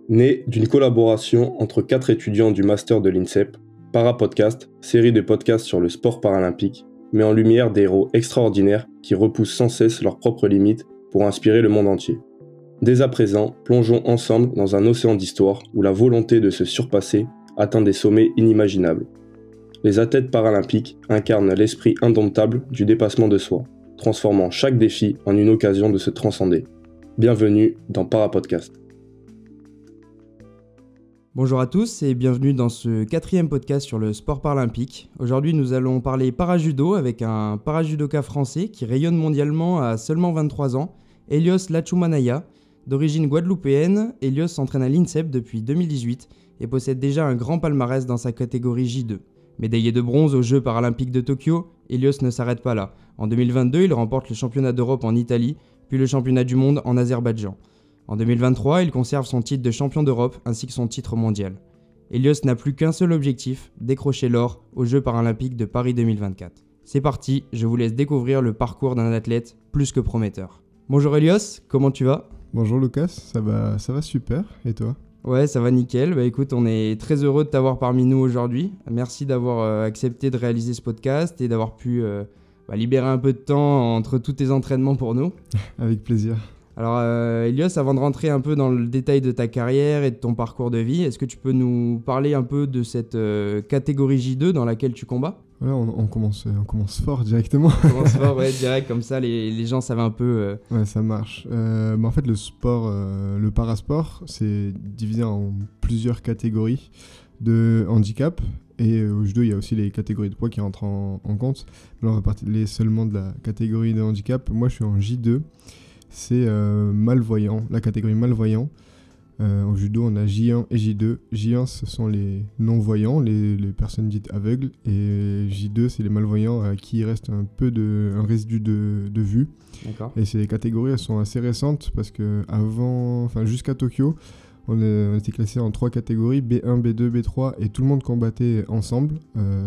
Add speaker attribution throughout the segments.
Speaker 1: Né d'une collaboration entre 4 étudiants du master de l'INSEP, Parapodcast, série de podcasts sur le sport paralympique, met en lumière des héros extraordinaires qui repoussent sans cesse leurs propres limites pour inspirer le monde entier. Dès à présent, plongeons ensemble dans un océan d'histoire où la volonté de se surpasser atteint des sommets inimaginables. Les athlètes paralympiques incarnent l'esprit indomptable du dépassement de soi, transformant chaque défi en une occasion de se transcender. Bienvenue dans Parapodcast.
Speaker 2: Bonjour à tous et bienvenue dans ce 4e podcast sur le sport paralympique. Aujourd'hui, nous allons parler parajudo avec un parajudoka français qui rayonne mondialement à seulement 23 ans, Elios Lachumanaya. D'origine guadeloupéenne, Elios s'entraîne à l'INSEP depuis 2018 et possède déjà un grand palmarès dans sa catégorie J2. Médaillé de bronze aux Jeux paralympiques de Tokyo, Elios ne s'arrête pas là. En 2022, il remporte le championnat d'Europe en Italie, puis le championnat du monde en Azerbaïdjan. En 2023, il conserve son titre de champion d'Europe ainsi que son titre mondial. Elios n'a plus qu'un seul objectif, décrocher l'or aux Jeux paralympiques de Paris 2024. C'est parti, je vous laisse découvrir le parcours d'un athlète plus que prometteur. Bonjour Elios, comment tu vas ?
Speaker 3: Bonjour Lucas, ça va super, et toi ?
Speaker 2: Ouais, ça va nickel. Écoute, on est très heureux de t'avoir parmi nous aujourd'hui. Merci d'avoir accepté de réaliser ce podcast et d'avoir pu libérer un peu de temps entre tous tes entraînements pour nous.
Speaker 3: Avec plaisir.
Speaker 2: Alors Elios, avant de rentrer un peu dans le détail de ta carrière et de ton parcours de vie, est-ce que tu peux nous parler un peu de cette catégorie J2 dans laquelle tu combats ?
Speaker 3: Voilà, on commence fort directement.
Speaker 2: On commence fort, ouais, direct, comme ça les gens savent un peu...
Speaker 3: Ouais, ça marche. En fait, le sport, le parasport, c'est divisé en plusieurs catégories de handicap. Et au judo, il y a aussi les catégories de poids qui rentrent en compte. Mais on va parler seulement de la catégorie de handicap. Moi, je suis en J2. C'est malvoyant, la catégorie malvoyant. Au judo, on a J1 et J2. J1, ce sont les non-voyants, les personnes dites aveugles. Et J2, c'est les malvoyants à qui il reste un résidu de vue.
Speaker 2: D'accord.
Speaker 3: Et ces catégories, elles sont assez récentes parce que jusqu'à Tokyo, on était classés en 3 catégories, B1, B2, B3, et tout le monde combattait ensemble,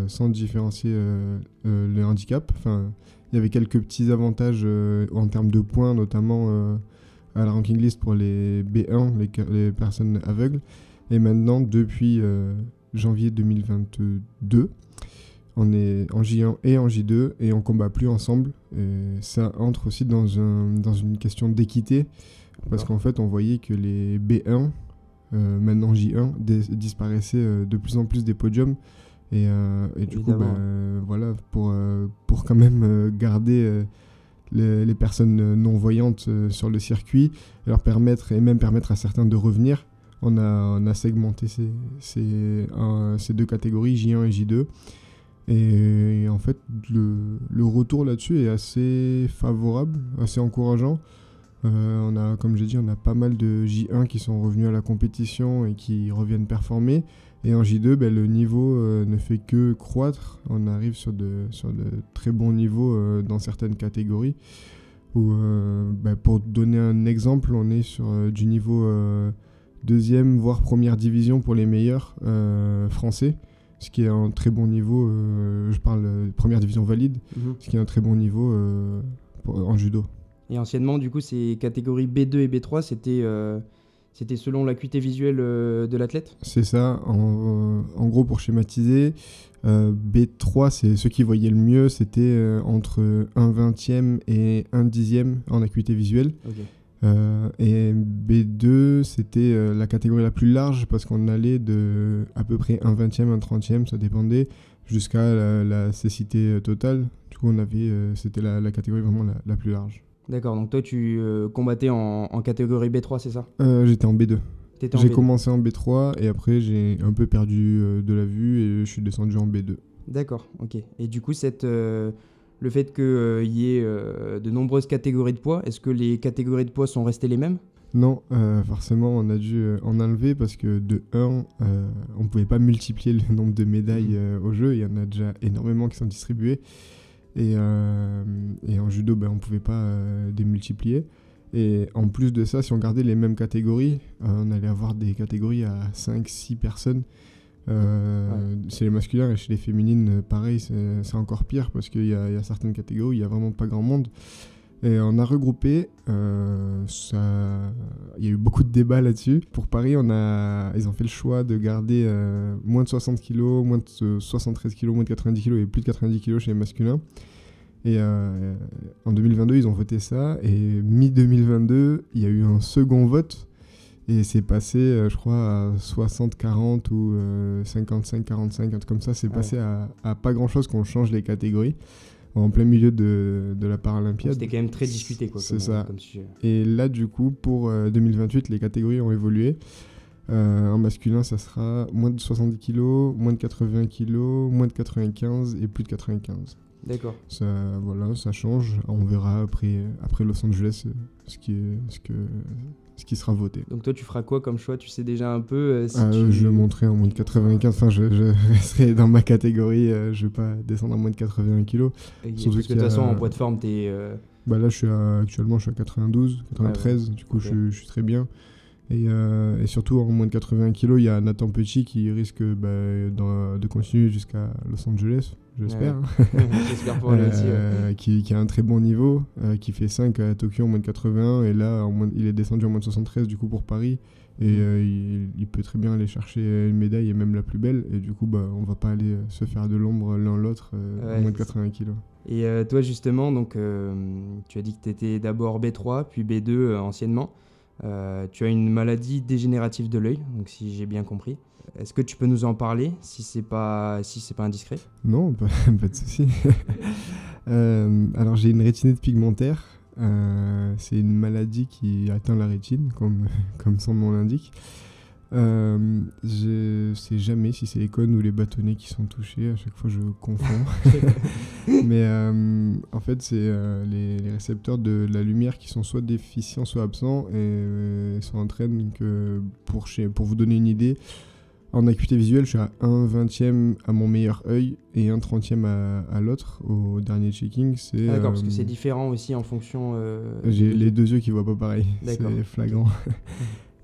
Speaker 3: sans différencier le handicap. Il y avait quelques petits avantages en termes de points, notamment à la ranking list pour les B1, les personnes aveugles. Et maintenant, depuis janvier 2022, on est en J1 et en J2 et on combat plus ensemble. Et ça entre aussi dans une question d'équité, parce qu'en fait, on voyait que les B1, maintenant J1, disparaissaient de plus en plus des podiums. Et du coup, voilà, pour quand même garder les personnes non-voyantes sur le circuit, leur permettre à certains de revenir, on a segmenté ces 2 catégories, J1 et J2. Et en fait, le retour là-dessus est assez favorable, assez encourageant. Comme j'ai dit, on a pas mal de J1 qui sont revenus à la compétition et qui reviennent performer. Et en J2, le niveau ne fait que croître. On arrive sur de très bons niveaux dans certaines catégories. Pour donner un exemple, on est sur du niveau 2e, voire première division pour les meilleurs français. Ce qui est un très bon niveau, je parle première division valide, ce qui est un très bon niveau en judo.
Speaker 2: Et anciennement, du coup, ces catégories B2 et B3, c'était selon l'acuité visuelle de l'athlète ?
Speaker 3: C'est ça, en gros pour schématiser, B3 c'est ceux qui voyaient le mieux, c'était entre 1/20e et 1/10e en acuité visuelle.
Speaker 2: Okay.
Speaker 3: Et B2 c'était la catégorie la plus large parce qu'on allait de à peu près 1/20e, 1/30e, ça dépendait, jusqu'à la cécité totale. Du coup c'était la catégorie vraiment la plus large.
Speaker 2: D'accord, donc toi tu combattais en catégorie B3, c'est ça ?
Speaker 3: J'étais en B2. J'ai
Speaker 2: B2.
Speaker 3: commencé en B3 et après j'ai un peu perdu de la vue et je suis descendu en B2.
Speaker 2: D'accord, ok. Et du coup, le fait qu'il y ait de nombreuses catégories de poids, est-ce que les catégories de poids sont restées les mêmes ?
Speaker 3: Non, forcément on a dû en enlever parce que de 1, on ne pouvait pas multiplier le nombre de médailles au jeu. Il y en a déjà énormément qui sont distribuées. Et en judo, on ne pouvait pas démultiplier. Et en plus de ça, si on gardait les mêmes catégories, on allait avoir des catégories à 5-6 personnes. Chez les masculins et chez les féminines, pareil, c'est encore pire parce qu'il y a certaines catégories où il n'y a vraiment pas grand monde. Et on a regroupé, il y a eu beaucoup de débats là-dessus. Pour Paris, ils ont fait le choix de garder moins de 60 kg, moins de 73 kg, moins de 90 kg et plus de 90 kg chez les masculins. Et en 2022, ils ont voté ça. Et mi-2022, il y a eu un second vote. Et c'est passé, je crois, à 60-40 ou 55-45, un truc comme ça. C'est passé à pas grand-chose qu'on change les catégories. En plein milieu de la Paralympiade.
Speaker 2: C'était quand même très discuté, quoi.
Speaker 3: C'est ça.
Speaker 2: Comme sujet.
Speaker 3: Et là, du coup, pour 2028, les catégories ont évolué. En masculin, ça sera moins de 70 kg, moins de 80 kg, moins de 95 et plus de 95.
Speaker 2: D'accord.
Speaker 3: Ça change. On verra après Los Angeles ce qui sera voté.
Speaker 2: Donc toi, tu feras quoi comme choix? Tu sais déjà un peu
Speaker 3: Je monterai en moins de 95. Enfin, je resterai dans ma catégorie. Je vais pas descendre à moins de 81 kg.
Speaker 2: Parce que de toute façon, en poids de forme, t'es...
Speaker 3: Là, actuellement, je suis à 92, 93. Du coup, je suis très bien. Et surtout, en moins de 80 kg, il y a Nathan Petit qui risque de continuer jusqu'à Los Angeles, j'espère.
Speaker 2: Ouais. J'espère pour lui aussi.
Speaker 3: Qui a un très bon niveau, qui fait 5 à Tokyo en moins de 81. Et là, il est descendu en moins de 73 du coup pour Paris. Et il peut très bien aller chercher une médaille, et même la plus belle. Et du coup, on va pas aller se faire de l'ombre l'un l'autre en moins de 80 kg.
Speaker 2: Et toi, justement, donc, tu as dit que tu étais d'abord B3, puis B2 anciennement. Tu as une maladie dégénérative de l'œil, donc si j'ai bien compris. Est-ce que tu peux nous en parler, si c'est pas indiscret?
Speaker 3: Non, pas de souci. Alors j'ai une rétinite pigmentaire. C'est une maladie qui atteint la rétine, comme son nom l'indique. Je sais jamais si c'est les cônes ou les bâtonnets qui sont touchés. À chaque fois, je confonds. Mais en fait, c'est les récepteurs de la lumière qui sont soit déficients, soit absents. Et ça entraîne que, pour vous donner une idée, en acuité visuelle, je suis à 1/20e à mon meilleur œil et 1/30e à l'autre au dernier checking.
Speaker 2: D'accord, parce que c'est différent aussi en fonction...
Speaker 3: J'ai les deux yeux qui voient pas pareil.
Speaker 2: D'accord.
Speaker 3: C'est flagrant.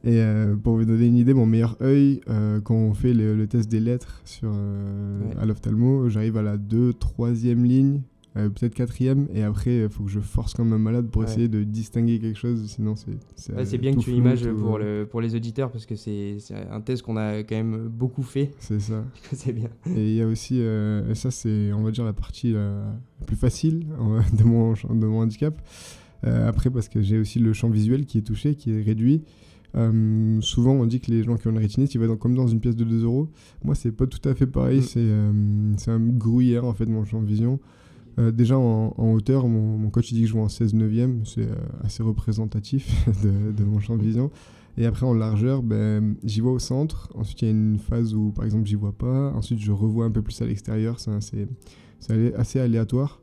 Speaker 3: Et pour vous donner une idée, mon meilleur œil, quand on fait le test des lettres à l'ophtalmo, j'arrive à la 2e, 3e ligne, peut-être 4e, et après il faut que je force comme un malade pour essayer de distinguer quelque chose, sinon
Speaker 2: c'est bien que tu images pour les auditeurs, parce que c'est un test qu'on a quand même beaucoup fait.
Speaker 3: C'est ça.
Speaker 2: C'est bien.
Speaker 3: Et il y a aussi, ça c'est on va dire la partie la plus facile de mon handicap. Après, parce que j'ai aussi le champ visuel qui est touché, qui est réduit. Souvent on dit que les gens qui ont une rétinite ils vont comme dans une pièce de 2 €. Moi c'est pas tout à fait pareil. C'est un gruyère en fait, mon champ de vision. Déjà en hauteur, mon coach il dit que je vois en 16/9, c'est assez représentatif de mon champ de vision. Et après en largeur, j'y vois au centre. Ensuite il y a une phase où par exemple j'y vois pas. Ensuite je revois un peu plus à l'extérieur. C'est assez aléatoire.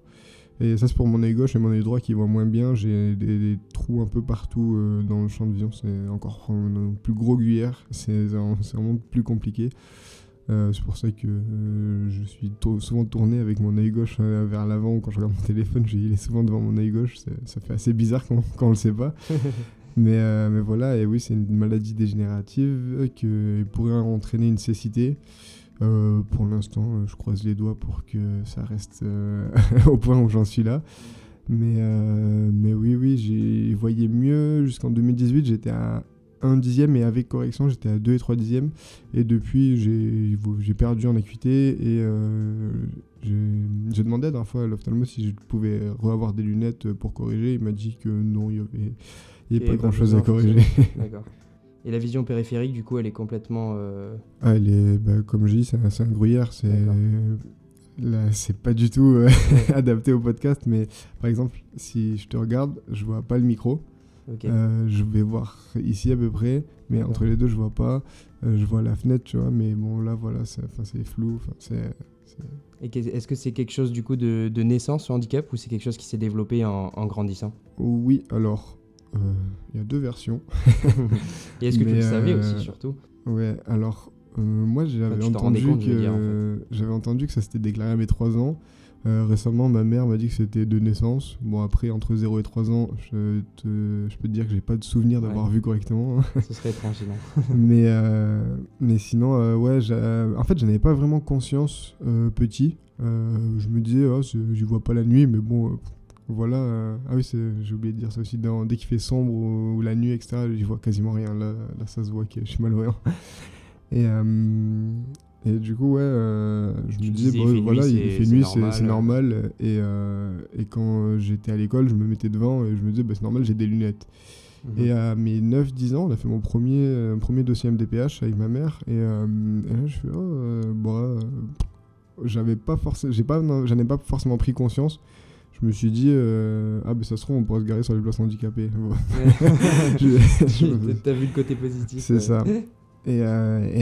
Speaker 3: Et ça c'est pour mon œil gauche, et mon œil droit qui voit moins bien. J'ai des trous un peu partout dans le champ de vision. C'est encore un plus gros gruyère. C'est vraiment plus compliqué. C'est pour ça que je suis souvent tourné avec mon œil gauche vers l'avant. Quand je regarde mon téléphone, il est souvent devant mon œil gauche. Ça fait assez bizarre quand on le sait pas. mais voilà, et oui, c'est une maladie dégénérative qui pourrait entraîner une cécité. Pour l'instant, je croise les doigts pour que ça reste au point où j'en suis là. Mais oui, j'y voyais mieux. Jusqu'en 2018, j'étais à 1/10, et avec correction, j'étais à 2 et 3/10. Et depuis, j'ai perdu en acuité. Et j'ai demandé la dernière fois à l'ophtalmo si je pouvais avoir des lunettes pour corriger. Il m'a dit que non, il y avait pas grand-chose à corriger.
Speaker 2: D'accord. Et la vision périphérique, du coup, elle est complètement...
Speaker 3: Elle est, comme je dis, c'est un gruyère. Là, c'est pas du tout adapté au podcast, mais par exemple, si je te regarde, je vois pas le micro.
Speaker 2: Okay.
Speaker 3: Je vais voir ici à peu près, mais entre les deux, je vois pas. Je vois la fenêtre, tu vois, mais bon, là, voilà, c'est flou.
Speaker 2: Et est-ce que c'est quelque chose, du coup, de naissance, ce handicap, ou c'est quelque chose qui s'est développé en grandissant?
Speaker 3: Oui, alors... il y a deux versions.
Speaker 2: Et est-ce que tu le savais aussi, surtout?
Speaker 3: Ouais, alors moi j'avais entendu que ça s'était déclaré à mes 3 ans. Récemment, ma mère m'a dit que c'était de naissance. Bon, après, entre 0 et 3 ans, je peux te dire que j'ai pas de souvenir d'avoir vu correctement.
Speaker 2: Ce serait étrange, sinon.
Speaker 3: mais sinon, en fait, j'en avais pas vraiment conscience petit. Je me disais, je vois pas la nuit, mais bon... voilà. Ah oui, j'ai oublié de dire ça aussi. Dès qu'il fait sombre ou la nuit, etc., j'y vois quasiment rien. Là, ça se voit que je suis malvoyant. Et, du coup, ouais, je me disais, bon, voilà, il fait nuit, c'est normal. Et quand j'étais à l'école, je me mettais devant et je me disais, bah, c'est normal, j'ai des lunettes. Et à mes 9-10 ans, on a fait mon premier dossier MDPH avec ma mère. Et là, je fais, j'en ai pas forcément pris conscience. Je me suis dit, ça se trouve, on pourrait se garer sur les places handicapées.
Speaker 2: T'as vu le côté positif.
Speaker 3: C'est ça. Et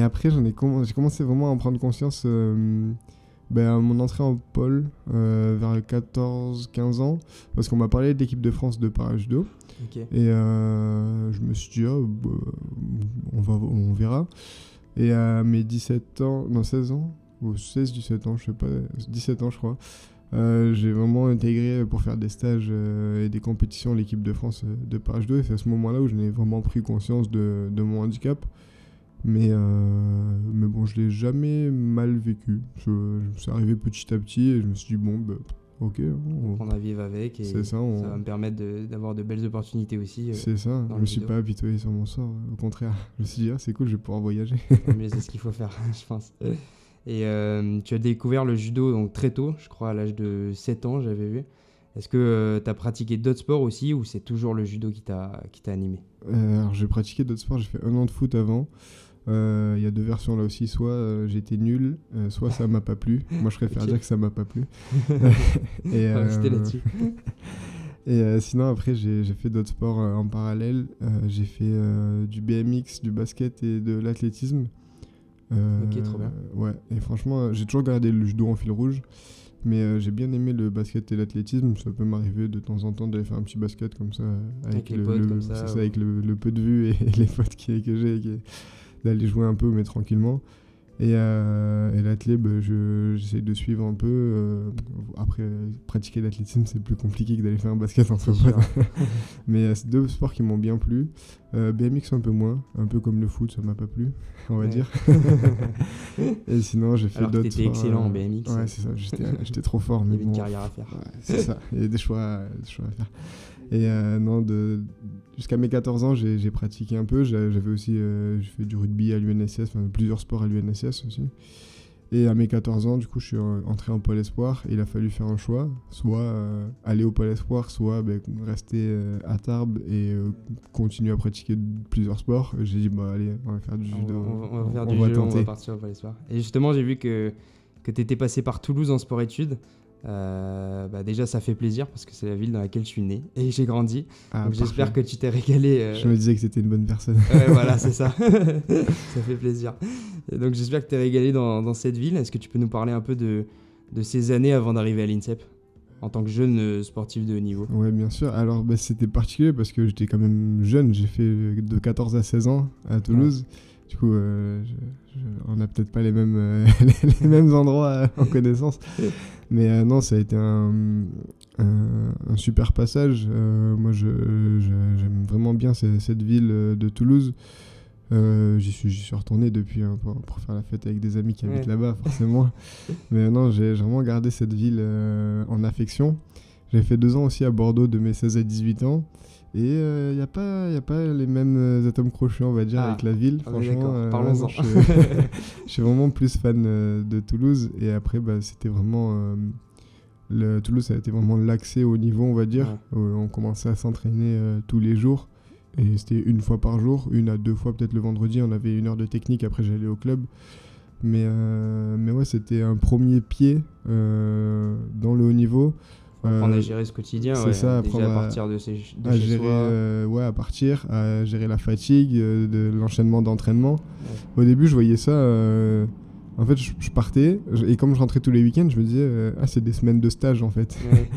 Speaker 3: après, j'ai commencé vraiment à en prendre conscience à mon entrée en pôle vers 14-15 ans, parce qu'on m'a parlé de l'équipe de France de parajudo.
Speaker 2: Okay.
Speaker 3: Et je me suis dit, on verra. Et à mes 16 ans, ou 16-17 ans, je sais pas, 17 ans je crois, j'ai vraiment intégré pour faire des stages et des compétitions l'équipe de France de parajudo. Et c'est à ce moment-là où je n'ai vraiment pris conscience de mon handicap. Mais bon, je l'ai jamais mal vécu. C'est arrivé petit à petit et je me suis dit, bon, ok.
Speaker 2: On va apprendre à vivre avec et ça va me permettre d'avoir de belles opportunités aussi.
Speaker 3: C'est ça, je me suis pas apitoyé sur mon sort. Au contraire, je me suis dit, c'est cool, je vais pouvoir voyager.
Speaker 2: Mais c'est ce qu'il faut faire, je pense. Et tu as découvert le judo donc, très tôt, je crois à l'âge de 7 ans, j'avais vu. Est-ce que tu as pratiqué d'autres sports aussi ou c'est toujours le judo qui t'a animé ?
Speaker 3: Alors j'ai pratiqué d'autres sports, j'ai fait 1 an de foot avant. Il y a 2 versions là aussi, soit j'étais nul, soit ça m'a pas plu. Moi je préfère dire que ça m'a pas plu.
Speaker 2: C'était là-dessus.
Speaker 3: Et sinon après j'ai fait d'autres sports en parallèle. J'ai fait du BMX, du basket et de l'athlétisme.
Speaker 2: Ok, trop bien.
Speaker 3: Ouais, et franchement j'ai toujours gardé le judo en fil rouge. Mais j'ai bien aimé le basket et l'athlétisme. Ça peut m'arriver de temps en temps d'aller faire un petit basket comme ça avec
Speaker 2: les potes comme ça.
Speaker 3: C'est ça, avec le peu de vue et les potes que j'ai, d'aller jouer un peu mais tranquillement. Et l'athlé, j'essaye de suivre un peu. Après, pratiquer l'athlétisme, c'est plus compliqué que d'aller faire un basket entre potes. Mais c'est 2 sports qui m'ont bien plu. BMX un peu moins, un peu comme le foot, ça m'a pas plu, on va dire. Et sinon, j'ai fait d'autres sports.
Speaker 2: T'étais excellent en BMX.
Speaker 3: Ouais, c'est ça, j'étais trop fort.
Speaker 2: Il y avait une carrière à faire.
Speaker 3: Ouais, c'est ça, il y avait des choix à faire. Et jusqu'à mes 14 ans, j'ai pratiqué un peu. J'avais aussi j'ai fait du rugby à l'UNSS, plusieurs sports à l'UNSS aussi. Et à mes 14 ans, du coup, je suis entré en Pôle Espoir. Et il a fallu faire un choix, soit aller au Pôle Espoir, soit rester à Tarbes et continuer à pratiquer plusieurs sports. J'ai dit, allez, on va faire du judo.
Speaker 2: On va faire du judo, on va partir au Pôle Espoir. Et justement, j'ai vu que tu étais passé par Toulouse en sport-études. Déjà ça fait plaisir parce que c'est la ville dans laquelle je suis né et j'ai grandi, donc j'espère que tu t'es régalé.
Speaker 3: Je me disais que c'était une bonne personne.
Speaker 2: Voilà, c'est ça. Ça fait plaisir. Et donc j'espère que tu t'es régalé dans cette ville. Est-ce que tu peux nous parler un peu de ces années avant d'arriver à l'INSEP en tant que jeune sportif de haut niveau?
Speaker 3: Ouais, bien sûr. Alors c'était particulier parce que j'étais quand même jeune. J'ai fait de 14 à 16 ans à Toulouse. Ouais. Du coup, on n'a peut-être pas les mêmes, les mêmes endroits en connaissance. Mais non, ça a été un super passage. Moi, j'aime vraiment bien cette ville de Toulouse. J'y suis retourné depuis pour faire la fête avec des amis qui habitent là-bas, forcément. Mais non, j'ai vraiment gardé cette ville en affection. J'ai fait 2 ans aussi à Bordeaux de mes 16 à 18 ans. Et il n'y a pas les mêmes atomes crochus, on va dire, avec la ville. Franchement,
Speaker 2: parlons-en.
Speaker 3: Je suis vraiment plus fan de Toulouse. Et après, c'était vraiment... Toulouse, ça a été vraiment l'accès au niveau, on va dire. Ouais. On commençait à s'entraîner tous les jours. Et c'était 1 fois par jour, 1 à 2 fois peut-être le vendredi. On avait 1 heure de technique, après j'allais au club. Mais ouais, c'était un premier pied dans le haut niveau.
Speaker 2: Apprendre à gérer ce quotidien,
Speaker 3: c'est ça,
Speaker 2: déjà à partir de chez soi.
Speaker 3: À partir, à gérer la fatigue, de l'enchaînement d'entraînement. Ouais. Au début, je voyais ça... en fait, je partais, et comme je rentrais tous les week-ends, je me disais, c'est des semaines de stage, en fait. Ouais.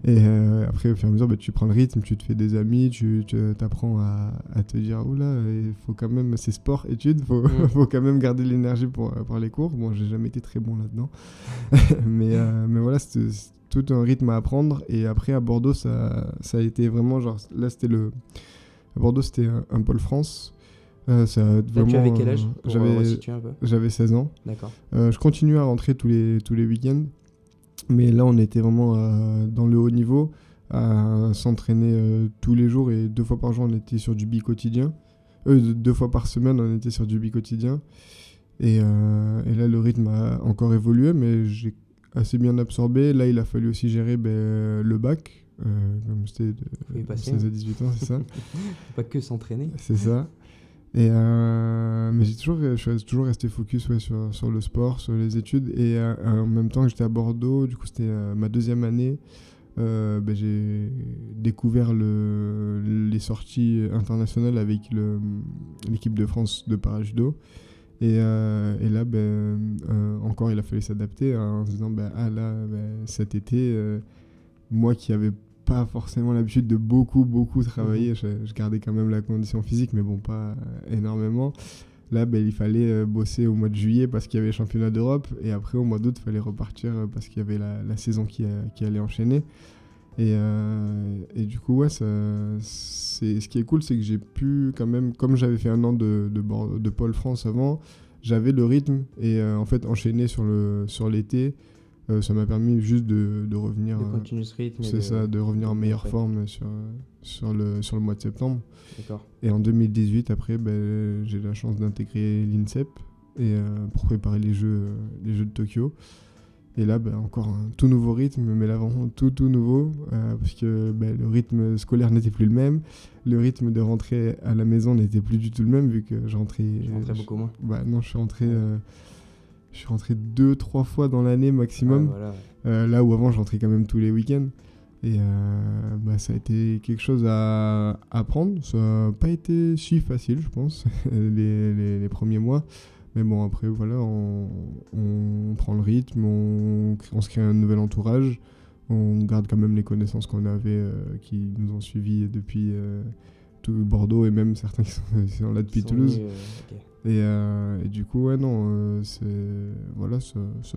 Speaker 3: Et après, au fur et à mesure, tu prends le rythme, tu te fais des amis, tu t'apprends à te dire, oula, il faut quand même, c'est sport, études, faut quand même garder l'énergie pour les cours. Bon, j'ai jamais été très bon là-dedans. mais voilà, c'était tout un rythme à apprendre. Et après, à Bordeaux, ça a été vraiment, genre, là, à Bordeaux, c'était un pôle France. Ça vraiment,
Speaker 2: tu avais quel âge pour resituer un peu?
Speaker 3: J'avais 16 ans.
Speaker 2: D'accord.
Speaker 3: Je continuais à rentrer tous les week-ends. Mais là, on était vraiment dans le haut niveau. à s'entraîner tous les jours, et 2 fois par jour on était sur du bi-quotidien. 2 fois par semaine on était sur du bi-quotidien. Et là le rythme a encore évolué, mais j'ai assez bien absorbé. Là il a fallu aussi gérer le bac, comme c'était de 16 à 18 ans, c'est ça.
Speaker 2: Faut pas que s'entraîner.
Speaker 3: C'est ça. Et mais je suis toujours resté focus sur le sport, sur les études. Et en même temps que j'étais à Bordeaux, du coup c'était ma 2e année, j'ai découvert les sorties internationales avec l'équipe de France de parajudo. Et là, encore il a fallu s'adapter, en se disant cet été, moi qui avais pas forcément l'habitude de beaucoup travailler, je gardais quand même la condition physique, mais bon, pas énormément. Là, il fallait bosser au mois de juillet parce qu'il y avait le championnat d'Europe, et après au mois d'août il fallait repartir parce qu'il y avait la saison qui allait enchaîner. Et du coup, ouais, ce qui est cool, c'est que j'ai pu quand même, comme j'avais fait 1 an de Pôle France avant, j'avais le rythme, et en fait enchaîner sur l'été, ça m'a permis juste de revenir,
Speaker 2: de continuer ce rythme,
Speaker 3: c'est ça, de revenir en meilleure forme sur le mois de septembre.
Speaker 2: D'accord.
Speaker 3: Et en 2018, après, j'ai eu la chance d'intégrer l'INSEP pour préparer les Jeux de Tokyo. Et là, encore un tout nouveau rythme, mais là vraiment tout nouveau, parce que le rythme scolaire n'était plus le même, le rythme de rentrer à la maison n'était plus du tout le même, vu que je rentrais
Speaker 2: beaucoup moins.
Speaker 3: Non, je suis rentré 2-3 fois dans l'année maximum, là où avant je rentrais quand même tous les week-ends. Et ça a été quelque chose à apprendre. Ça n'a pas été si facile, je pense, les premiers mois. Mais bon, après, voilà, on prend le rythme, on se crée un nouvel entourage, on garde quand même les connaissances qu'on avait, qui nous ont suivis depuis tout Bordeaux, et même certains qui sont là depuis Toulouse. Okay. Et du coup, ouais, non, ça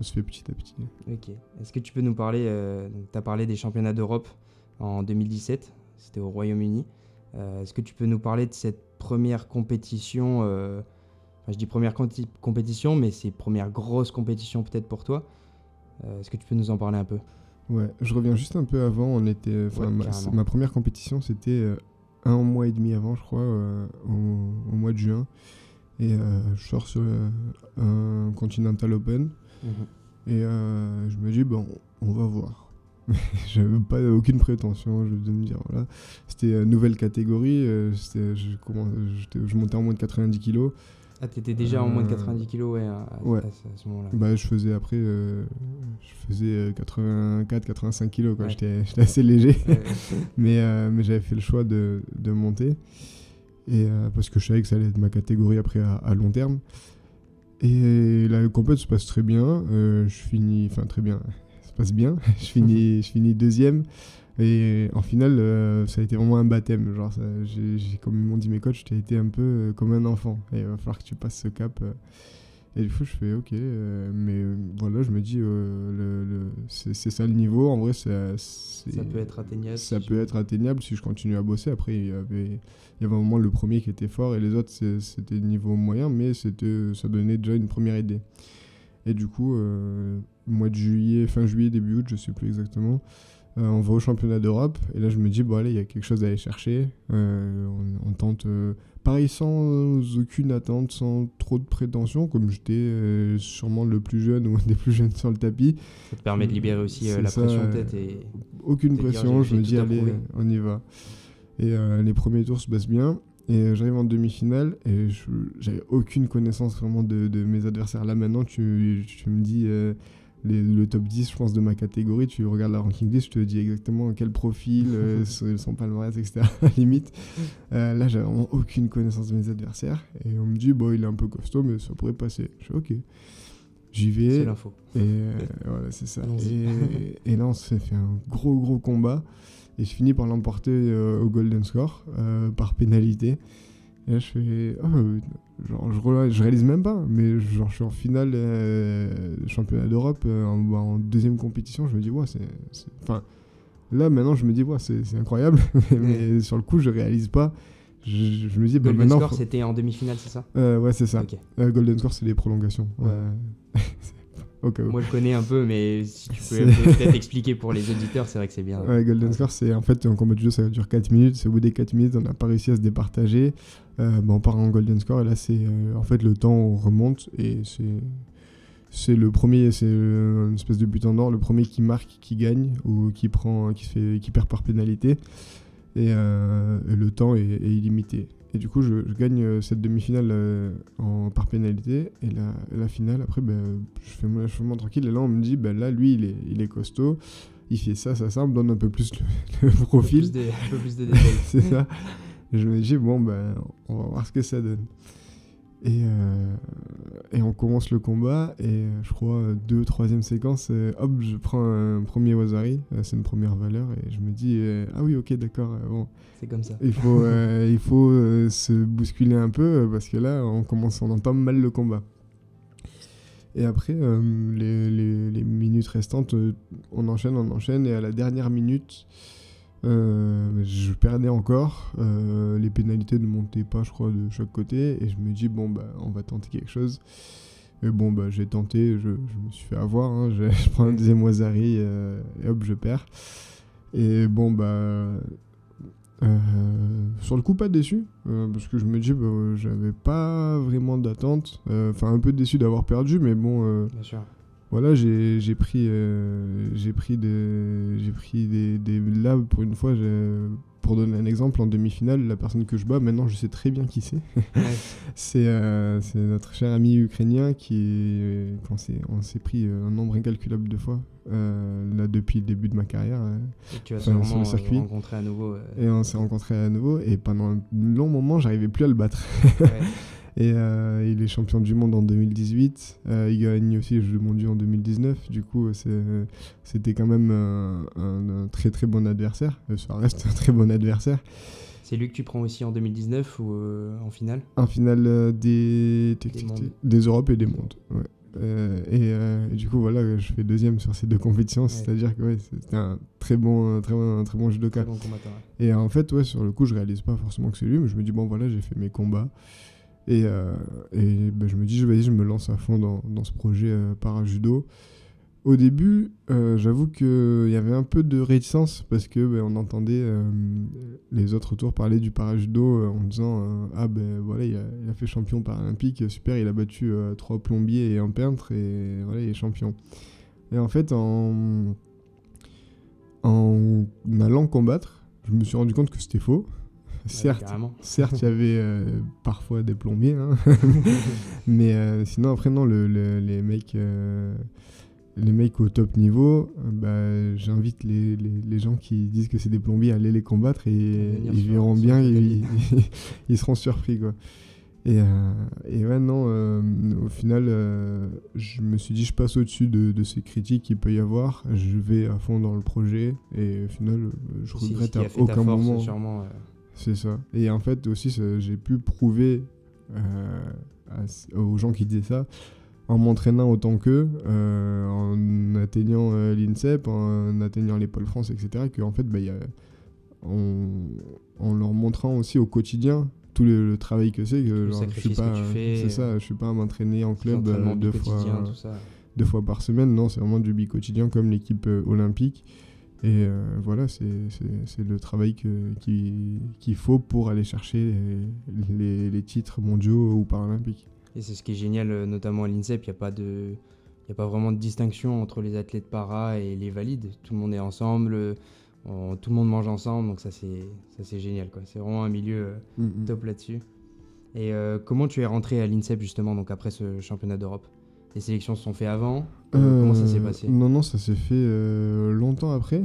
Speaker 3: se fait petit à petit.
Speaker 2: Ok. Est-ce que tu peux nous parler, tu as parlé des championnats d'Europe en 2017, c'était au Royaume-Uni. Est-ce que tu peux nous parler de cette première compétition, je dis première compétition, mais c'est première grosse compétition peut-être pour toi. Est-ce que tu peux nous en parler un peu ?
Speaker 3: Ouais, je reviens juste un peu avant. Ma première compétition, c'était 1 mois et demi avant, je crois, au mois de juin. Et je sors sur un Continental Open. Et je me dis, on va voir. Je n'avais pas aucune prétention, je vais me dire, voilà. C'était une nouvelle catégorie. Je montais en moins de 90 kilos.
Speaker 2: Ah, t'étais déjà en moins de 90 kilos, ouais, à ce moment-là.
Speaker 3: Je faisais après, 84-85 kilos, quoi. Ouais. J'étais assez léger, mais j'avais fait le choix de monter, et parce que je savais que ça allait être ma catégorie après à long terme. Et la compétition se passe très bien, très bien, ça se passe bien, je finis 2e. Et en finale, ça a été vraiment un baptême. Genre, comme m'ont dit mes coachs, tu as été un peu comme un enfant. Et il va falloir que tu passes ce cap. Et du coup, je fais OK. Mais voilà, je me dis, c'est ça le niveau. En vrai, ça
Speaker 2: peut être atteignable.
Speaker 3: Ça peut être atteignable si je continue à bosser. Après, il y avait un moment le premier qui était fort, et les autres, c'était niveau moyen. Mais ça donnait déjà une première idée. Et du coup, mois de juillet, fin juillet, début août, je sais plus exactement. On va au championnat d'Europe, et là je me dis, allez, il y a quelque chose à aller chercher. On tente, pareil, sans aucune attente, sans trop de prétention, comme j'étais sûrement le plus jeune ou un des plus jeunes sur le tapis.
Speaker 2: Ça te permet de libérer aussi la pression peut-être.
Speaker 3: Aucune pression, je me dis, allez, on y va. Et les premiers tours se passent bien, et j'arrive en demi-finale, et j'avais aucune connaissance vraiment de mes adversaires. Là maintenant, tu me dis... le top 10, je pense, de ma catégorie, tu regardes la ranking list, je te dis exactement quel profil, son palmarès, etc. limite. Là, j'avais vraiment aucune connaissance de mes adversaires. Et on me dit, il est un peu costaud, mais ça pourrait passer. Je fais OK. J'y vais.
Speaker 2: C'est l'info.
Speaker 3: Et voilà, c'est ça. Et là, on se fait un gros combat. Et je finis par l'emporter au Golden Score, par pénalité. Et là, je fais... je réalise même pas, mais je suis en finale championnat d'Europe, en 2e compétition. Je me dis, là, maintenant, je me dis, c'est incroyable. Mais sur le coup, je réalise pas. Je me dis,
Speaker 2: Golden
Speaker 3: maintenant...
Speaker 2: Score, c'était en demi-finale, c'est ça ?
Speaker 3: Ouais, c'est ça.
Speaker 2: Okay.
Speaker 3: Golden Score, c'est les prolongations.
Speaker 2: Ouais.
Speaker 3: au cas où.
Speaker 2: Moi, je connais un peu, mais si tu peux
Speaker 3: C'est-
Speaker 2: peut-être expliquer pour les auditeurs, c'est vrai que c'est bien.
Speaker 3: Ouais, Golden Score, c'est en fait un combat de judo, ça dure 4 minutes. C'est au bout des 4 minutes, on n'a pas réussi à se départager. On part en Golden Score, et là, c'est en fait le temps remonte, et c'est le premier, c'est une espèce de but en or, le premier qui marque, qui gagne, ou qui perd par pénalité. Et le temps est illimité. Et du coup, je gagne cette demi-finale par pénalité. Et la finale, après, je fais mon tranquille. Et là, on me dit, là, lui, il est costaud. Il fait ça, on me donne un peu plus le profil.
Speaker 2: Un peu plus de détails.
Speaker 3: C'est ça. Je me dis, bon, on va voir ce que ça donne. Et on commence le combat. Et je crois, 2-3e séquence, hop, je prends un premier Wazari. C'est une première valeur. Et je me dis, ah oui, ok, d'accord. Bon.
Speaker 2: C'est comme ça.
Speaker 3: Il faut se bousculer un peu parce que là, on entame mal le combat. Et après, les minutes restantes, on enchaîne. Et à la dernière minute, je perdais encore. Les pénalités ne montaient pas, je crois, de chaque côté. Et je me dis, on va tenter quelque chose. Et j'ai tenté, je me suis fait avoir. Hein, je prends un deuxième Wazari et hop, je perds. Et sur le coup, pas déçu, parce que je me dis, j'avais pas vraiment d'attente. Enfin, un peu déçu d'avoir perdu, mais bon,
Speaker 2: Bien sûr.
Speaker 3: voilà, j'ai pris des. Là, pour une fois, pour donner un exemple, en demi-finale, la personne que je bats, maintenant, je sais très bien qui c'est.
Speaker 2: Ouais.
Speaker 3: C'est notre cher ami ukrainien on s'est pris un nombre incalculable de fois, là, depuis le début de ma carrière.
Speaker 2: Et tu vas
Speaker 3: Sur le
Speaker 2: sûrement
Speaker 3: circuit.
Speaker 2: rencontrer à nouveau.
Speaker 3: Et on s'est rencontrés à nouveau, et pendant un long moment, j'arrivais plus à le battre.
Speaker 2: Ouais.
Speaker 3: Et il est champion du monde en 2018. Il gagne aussi les Jeux mondiaux en 2019. Du coup, c'était quand même un très très bon adversaire. Ça reste un très bon adversaire.
Speaker 2: C'est lui que tu prends aussi en 2019 ou en finale?
Speaker 3: En finale des
Speaker 2: mondes.
Speaker 3: des Europes et des mondes. Ouais. Et du coup, voilà, je fais deuxième sur ces deux compétitions.
Speaker 2: Ouais.
Speaker 3: C'est-à-dire que c'était un très bon judoka.
Speaker 2: Très bon combattant. Ouais.
Speaker 3: Et en fait, sur le coup, je réalise pas forcément que c'est lui, mais je me dis, voilà, j'ai fait mes combats. Et je me dis, vas-y, je me lance à fond dans ce projet para-judo. Au début, j'avoue qu'il y avait un peu de réticence parce que on entendait les autres autour parler du para-judo en disant voilà, il a fait champion paralympique, super, il a battu 3 plombiers et un peintre, et voilà, il est champion. Et en fait, en allant combattre, je me suis rendu compte que c'était faux. Certes, il y avait parfois des plombiers, hein. Mais sinon, après, non, les mecs au top niveau, j'invite les gens qui disent que c'est des plombiers à aller les combattre, et ils verront bien, ils seront surpris, quoi. Et ouais, non, au final, je me suis dit, je passe au-dessus de ces critiques qu'il peut y avoir, je vais à fond dans le projet, et au final, je regrette à aucun moment.
Speaker 2: Sûrement,
Speaker 3: C'est ça. Et en fait, aussi, j'ai pu prouver aux gens qui disaient ça, en m'entraînant autant qu'eux, en atteignant l'INSEP, en atteignant les Pôles France, etc., qu'en fait, en leur montrant aussi au quotidien tout le travail que c'est, que je suis pas, c'est ça, je suis pas à m'entraîner en club deux fois par semaine, non, c'est vraiment du bi-quotidien comme l'équipe olympique. Et voilà, c'est le travail qu'il faut pour aller chercher les titres mondiaux ou paralympiques.
Speaker 2: Et c'est ce qui est génial, notamment à l'INSEP, il n'y a pas vraiment de distinction entre les athlètes para et les valides. Tout le monde est ensemble, tout le monde mange ensemble, donc ça c'est génial, quoi. C'est vraiment un milieu top là-dessus. Et comment tu es rentré à l'INSEP justement, donc après ce championnat d'Europe? Les sélections se sont faites avant? Comment ça s'est passé?
Speaker 3: Non, ça s'est fait longtemps après.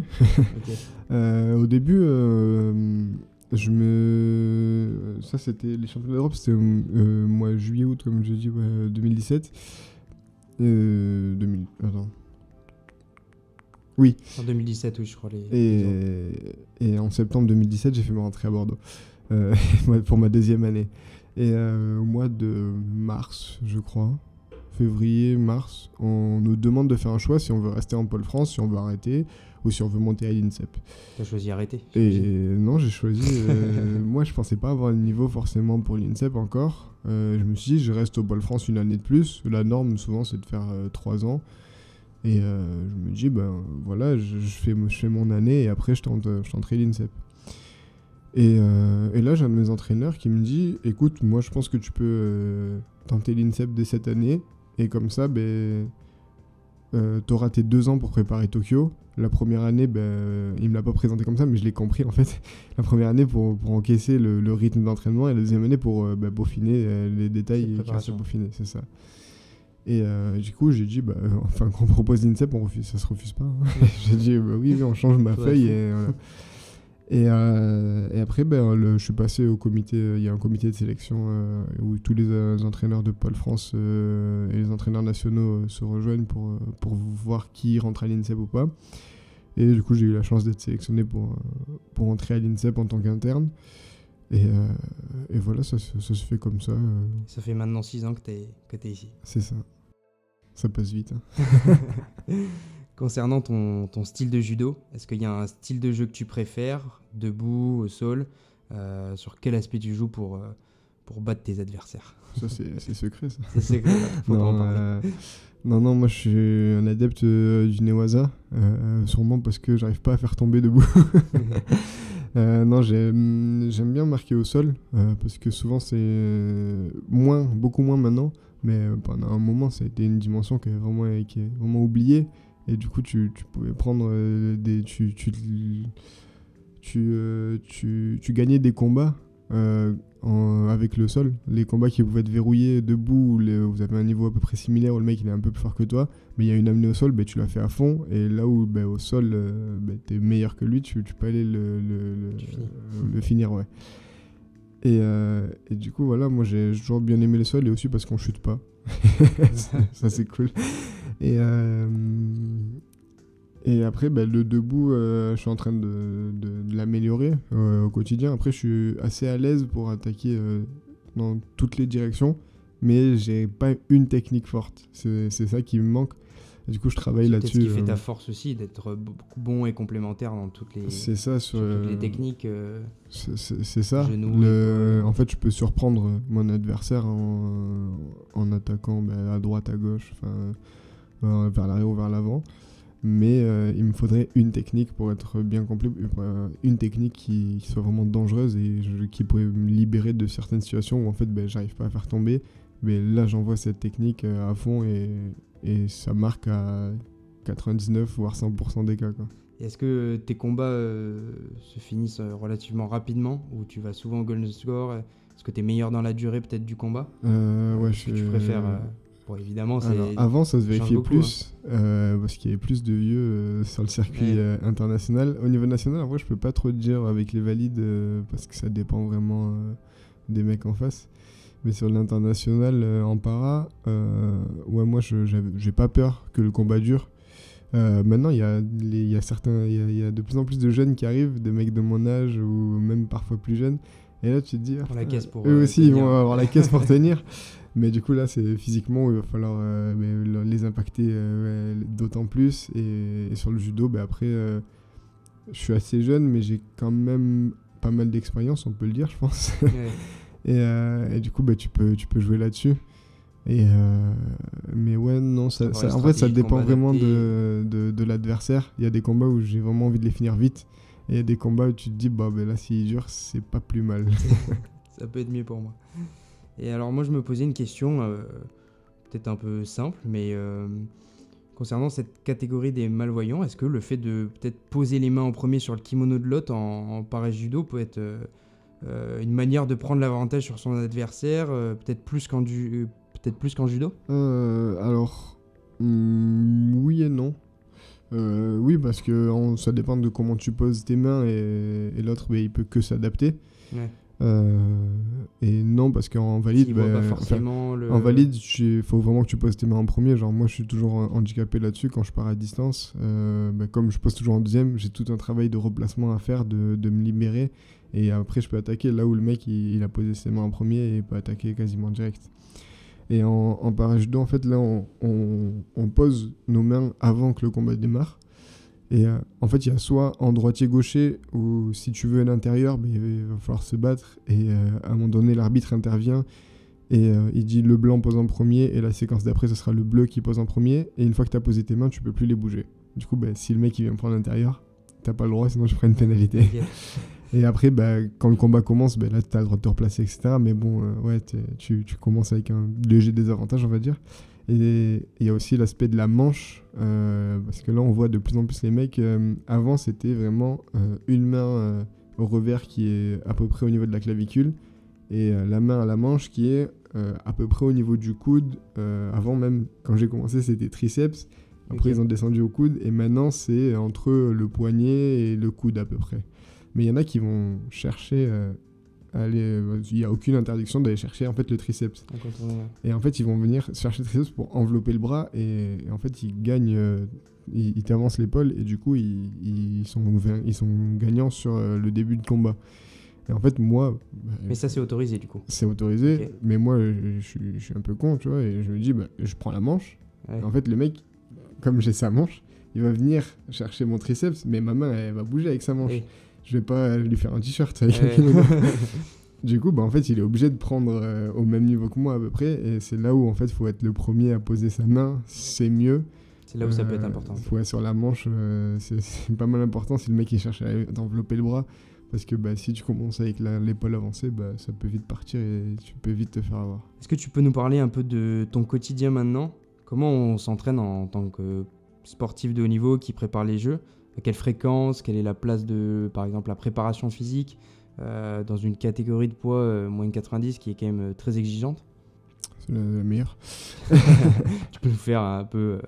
Speaker 2: Okay.
Speaker 3: Au début, ça c'était les championnats d'Europe, c'était mois juillet-août, comme je dis, 2017. Attends. Oui.
Speaker 2: En 2017, oui, je crois.
Speaker 3: Et en septembre 2017, j'ai fait ma rentrée à Bordeaux pour ma deuxième année. Et au mois de mars, je crois, février, mars, on nous demande de faire un choix si on veut rester en Pôle France, si on veut arrêter, ou si on veut monter à l'INSEP.
Speaker 2: T'as choisi arrêter?
Speaker 3: Et non, j'ai choisi... moi, je pensais pas avoir le niveau forcément pour l'INSEP encore. Je me suis dit, je reste au Pôle France une année de plus. La norme, souvent, c'est de faire 3 ans. Et je me dis, ben voilà, je fais mon année et après je tenterai l'INSEP. Et là, j'ai un de mes entraîneurs qui me dit, écoute, moi je pense que tu peux tenter l'INSEP dès cette année. Et comme ça, t'auras tes 2 ans pour préparer Tokyo. La première année, il me l'a pas présenté comme ça, mais je l'ai compris en fait. La première année pour encaisser le rythme d'entraînement et la deuxième année pour peaufiner les détails qui restent à peaufiner, c'est ça. Et du coup, j'ai dit, enfin, quand on propose l'INSEP, ça se refuse pas. Hein. J'ai dit, oui, on change ma feuille. Et, voilà. Et après, je suis passé au comité. Il y a un comité de sélection où tous les entraîneurs de Pôle France et les entraîneurs nationaux se rejoignent pour voir qui rentre à l'INSEP ou pas. Et du coup, j'ai eu la chance d'être sélectionné pour entrer à l'INSEP en tant qu'interne. Et voilà, ça se fait comme ça.
Speaker 2: Ça fait maintenant 6 ans que t'es ici.
Speaker 3: C'est ça. Ça passe vite. Hein.
Speaker 2: Concernant ton style de judo, est-ce qu'il y a un style de jeu que tu préfères, debout, au sol, sur quel aspect tu joues pour battre tes adversaires?
Speaker 3: Ça, c'est secret, ça.
Speaker 2: C'est secret, faut pas en parler.
Speaker 3: Non, moi je suis un adepte du Newaza, sûrement parce que j'arrive pas à faire tomber debout. Non, j'aime bien marquer au sol, parce que souvent c'est beaucoup moins maintenant, mais pendant un moment ça a été une dimension qui est vraiment oubliée. Et du coup, tu pouvais prendre tu gagnais des combats avec le sol. Les combats qui pouvaient être verrouillés debout, où vous avez un niveau à peu près similaire, où le mec il est un peu plus fort que toi, mais il y a une amenée au sol, tu l'as fait à fond. Et là où au sol, t'es meilleur que lui, tu peux aller le finir, ouais. Et du coup, voilà, moi j'ai toujours bien aimé le sol, et aussi parce qu'on chute pas. Ça, c'est cool. Et après, le debout, je suis en train de l'améliorer au quotidien. Après, je suis assez à l'aise pour attaquer dans toutes les directions, mais j'ai pas une technique forte. C'est ça qui me manque. Et du coup, je travaille là-dessus.
Speaker 2: C'est ce qui fait ta force aussi, d'être bon et complémentaire dans toutes les,
Speaker 3: c'est ça,
Speaker 2: sur toutes les techniques.
Speaker 3: C'est ça.
Speaker 2: Genoux,
Speaker 3: en fait, je peux surprendre mon adversaire en attaquant à droite, à gauche, vers l'arrière ou vers l'avant. Mais il me faudrait une technique pour être bien complet, une technique qui soit vraiment dangereuse et qui pourrait me libérer de certaines situations où en fait j'arrive pas à faire tomber. Mais là, j'envoie cette technique à fond et ça marque à 99 voire 100% des cas, quoi.
Speaker 2: Et est-ce que tes combats se finissent relativement rapidement, ou tu vas souvent au golden score? Est-ce que tu es meilleur dans la durée peut-être du combat?
Speaker 3: Ouais,
Speaker 2: Est-ce que tu préfères bon, évidemment,
Speaker 3: alors, avant, ça se vérifiait plus, parce qu'il y avait plus de vieux sur le circuit international. Au niveau national, en vrai, je peux pas trop te dire avec les valides, parce que ça dépend vraiment des mecs en face. Mais sur l'international, en para, ouais, moi, j'ai pas peur que le combat dure. Maintenant, il y a de plus en plus de jeunes qui arrivent, des mecs de mon âge ou même parfois plus jeunes. Et là, tu te dis,
Speaker 2: la caisse pour
Speaker 3: eux aussi,
Speaker 2: tenir.
Speaker 3: ils vont avoir la caisse pour tenir. Mais du coup, là, c'est physiquement, il va falloir les impacter d'autant plus. Et sur le judo, après, je suis assez jeune, mais j'ai quand même pas mal d'expérience, on peut le dire, je pense. Ouais. et du coup, tu peux jouer là-dessus. Mais ouais, non, en fait, ça dépend vraiment de l'adversaire. Il y a des combats où j'ai vraiment envie de les finir vite. Et il y a des combats où tu te dis, là, s'il dure, c'est pas plus mal.
Speaker 2: Ça peut être mieux pour moi. Et alors, moi, je me posais une question, peut-être un peu simple, mais concernant cette catégorie des malvoyants, est-ce que le fait de peut-être poser les mains en premier sur le kimono de l'autre en para-judo peut être une manière de prendre l'avantage sur son adversaire, peut-être plus qu'en judo?
Speaker 3: Alors, oui et non. Oui, parce que ça dépend de comment tu poses tes mains et l'autre, il peut que s'adapter.
Speaker 2: Ouais.
Speaker 3: Et non, parce qu'en valide, en valide, il faut vraiment que tu poses tes mains en premier. Genre, moi, je suis toujours handicapé là-dessus quand je pars à distance. Comme je pose toujours en deuxième, j'ai tout un travail de replacement à faire, de me libérer. Et après, je peux attaquer là où le mec, il a posé ses mains en premier et peut attaquer quasiment direct. Et en parajudo, en fait, là, on pose nos mains avant que le combat démarre. Et en fait, il y a soit en droitier-gaucher, où si tu veux à l'intérieur, il va falloir se battre. Et à un moment donné, l'arbitre intervient Et il dit le blanc pose en premier et la séquence d'après, ce sera le bleu qui pose en premier. Et une fois que tu as posé tes mains, tu peux plus les bouger. Du coup, si le mec il vient me prendre l'intérieur, t'as pas le droit, sinon je ferai une pénalité.
Speaker 2: Ok.
Speaker 3: Et après, quand le combat commence, là, tu as le droit de te replacer, etc. Mais bon, tu commences avec un léger désavantage, on va dire. Et il y a aussi l'aspect de la manche, parce que là, on voit de plus en plus les mecs. Avant, c'était vraiment une main au revers qui est à peu près au niveau de la clavicule, et la main à la manche qui est à peu près au niveau du coude. Avant même, quand j'ai commencé, c'était triceps. Après, ils ont descendu au coude, et maintenant, c'est entre le poignet et le coude à peu près. Mais il y en a qui vont chercher il n'y a aucune interdiction d'aller chercher en fait le triceps. Et en fait, ils vont venir chercher le triceps pour envelopper le bras, et en fait, ils gagnent, ils t'avancent l'épaule, et du coup, ils sont gagnants sur le début de combat. Et en fait, moi...
Speaker 2: Mais ça, c'est autorisé, du coup.
Speaker 3: C'est autorisé,
Speaker 2: okay.
Speaker 3: Mais moi, je suis un peu con, tu vois, et je me dis, je prends la manche.
Speaker 2: Ouais.
Speaker 3: Et en fait, le mec, comme j'ai sa manche, il va venir chercher mon triceps, mais ma main, elle va bouger avec sa manche. Oui. Je vais pas lui faire un t-shirt. Du coup, en fait, il est obligé de prendre au même niveau que moi à peu près, et c'est là où en fait, faut être le premier à poser sa main, c'est mieux.
Speaker 2: C'est là où ça peut être important.
Speaker 3: Ouais, sur la manche, c'est pas mal important si le mec il cherche à envelopper le bras, parce que si tu commences avec l'épaule avancée, ça peut vite partir et tu peux vite te faire avoir.
Speaker 2: Est-ce que tu peux nous parler un peu de ton quotidien maintenant ? Comment on s'entraîne en tant que sportif de haut niveau qui prépare les jeux ? À quelle fréquence ? Quelle est la place de, par exemple, la préparation physique dans une catégorie de poids moins de 90 qui est quand même très exigeante ?
Speaker 3: C'est la meilleure.
Speaker 2: Tu peux nous faire un peu...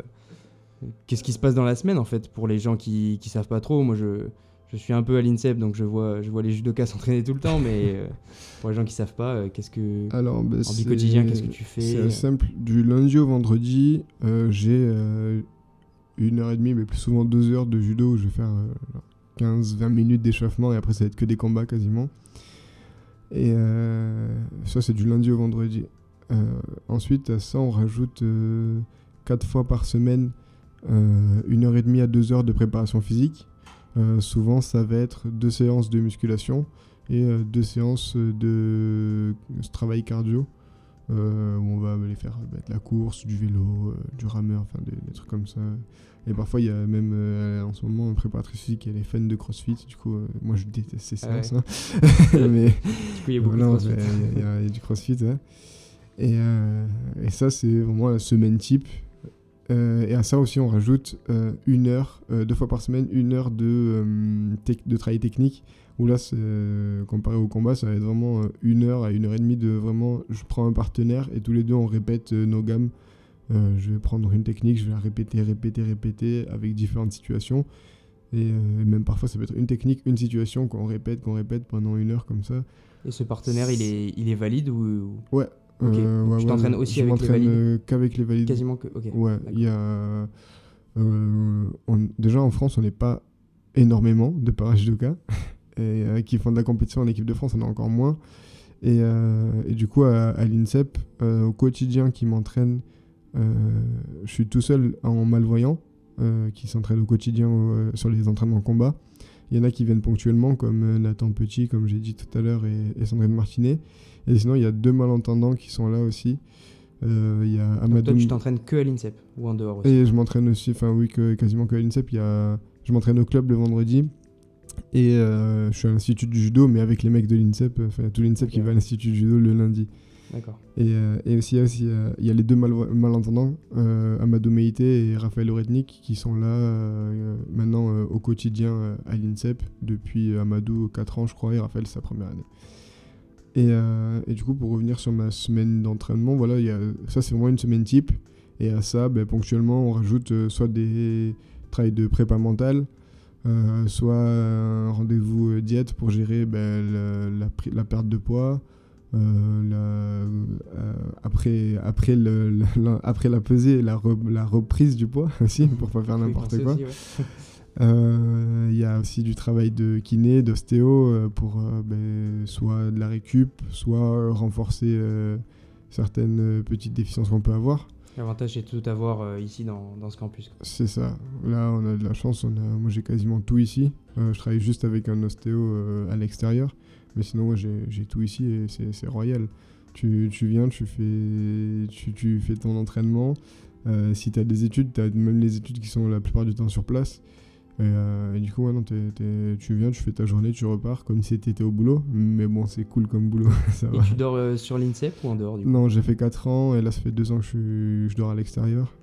Speaker 2: qu'est-ce qui se passe dans la semaine, en fait, pour les gens qui savent pas trop ? Moi, je suis un peu à l'INSEP, donc je vois les judokas s'entraîner tout le temps, mais pour les gens qui savent pas, qu'est-ce que... Alors, en vie quotidien, qu'est-ce que tu fais ?
Speaker 3: C'est simple. Du lundi au vendredi, j'ai... 1h30, mais plus souvent 2 heures de judo où je vais faire 15-20 minutes d'échauffement, et après ça va être que des combats quasiment. Et ça, c'est du lundi au vendredi. Ensuite, à ça, on rajoute 4 fois par semaine 1h30 à 2 heures de préparation physique. Souvent, ça va être 2 séances de musculation et 2 séances de travail cardio. Où on va aller faire de la course, du vélo, du rameur, enfin des trucs comme ça. Et parfois il y a même en ce moment un préparatrice physique qui est les fans de CrossFit, du coup moi je déteste ces séances.
Speaker 2: Ouais.
Speaker 3: Mais
Speaker 2: du coup il y a beaucoup de CrossFit.
Speaker 3: Il y a du CrossFit, ouais. Et ça c'est vraiment la semaine type. Et à ça aussi on rajoute 1 heure, 2 fois par semaine, 1 heure de travail technique, où là comparé au combat ça va être vraiment 1 heure à 1h30 de vraiment, je prends un partenaire et tous les deux on répète nos gammes. Je vais prendre une technique, je vais la répéter avec différentes situations, et même parfois ça peut être une technique, une situation qu'on répète pendant 1 heure comme ça.
Speaker 2: Et ce partenaire il est valide ou...
Speaker 3: Ouais.
Speaker 2: Okay. Tu t'entraînes aussi avec les valides ?
Speaker 3: Je m'entraîne qu'avec les valides.
Speaker 2: Quasiment que... Ok.
Speaker 3: Ouais, il y a... déjà en France, on n'est pas énormément de parajudokas et qui font de la compétition en équipe de France, on en a encore moins. Et du coup, à l'INSEP, au quotidien qui m'entraîne, je suis tout seul en malvoyant, qui s'entraîne au quotidien sur les entraînements combat. Il y en a qui viennent ponctuellement, comme Nathan Petit, comme j'ai dit tout à l'heure, et Sandrine Martinet. Et sinon, il y a 2 malentendants qui sont là aussi. Il y a Amadou...
Speaker 2: Donc toi, tu t'entraînes que à l'INSEP ou en dehors aussi ?
Speaker 3: Et je m'entraîne aussi, quasiment que à l'INSEP. Je m'entraîne au club le vendredi. Et je suis à l'Institut du judo, mais avec les mecs de l'INSEP. Enfin, il y a tout l'INSEP qui va à l'Institut du judo le lundi.
Speaker 2: D'accord.
Speaker 3: Et aussi, il y a les 2 malentendants, Amadou Meïté et Raphaël Oretnik, qui sont là maintenant au quotidien à l'INSEP, depuis Amadou 4 ans, je crois, et Raphaël, c'est sa première année. Et du coup, pour revenir sur ma semaine d'entraînement, voilà, ça c'est vraiment une semaine type. Et à ça, ponctuellement, on rajoute soit des travails de prépa mentale, soit un rendez-vous diète pour gérer la perte de poids. Après la pesée, la reprise du poids aussi, pour pas faire n'importe quoi. Aussi, ouais. Y a aussi du travail de kiné, d'ostéo pour soit de la récup, soit renforcer certaines petites déficiences qu'on peut avoir.
Speaker 2: L'avantage c'est de tout avoir ici dans ce campus, quoi.
Speaker 3: C'est ça, là on a de la chance, moi j'ai quasiment tout ici. Je travaille juste avec un ostéo à l'extérieur, mais sinon moi j'ai tout ici et c'est royal. Tu viens, tu fais ton entraînement. Si tu as des études, tu as même les études qui sont la plupart du temps sur place. Et du coup, ouais, non, tu viens, tu fais ta journée, tu repars comme si tu étais au boulot. Mais bon, c'est cool comme boulot, ça
Speaker 2: Et
Speaker 3: va.
Speaker 2: tu dors sur l'INSEP ou en dehors du coup?
Speaker 3: Non, j'ai fait 4 ans et là, ça fait 2 ans que je dors à l'extérieur.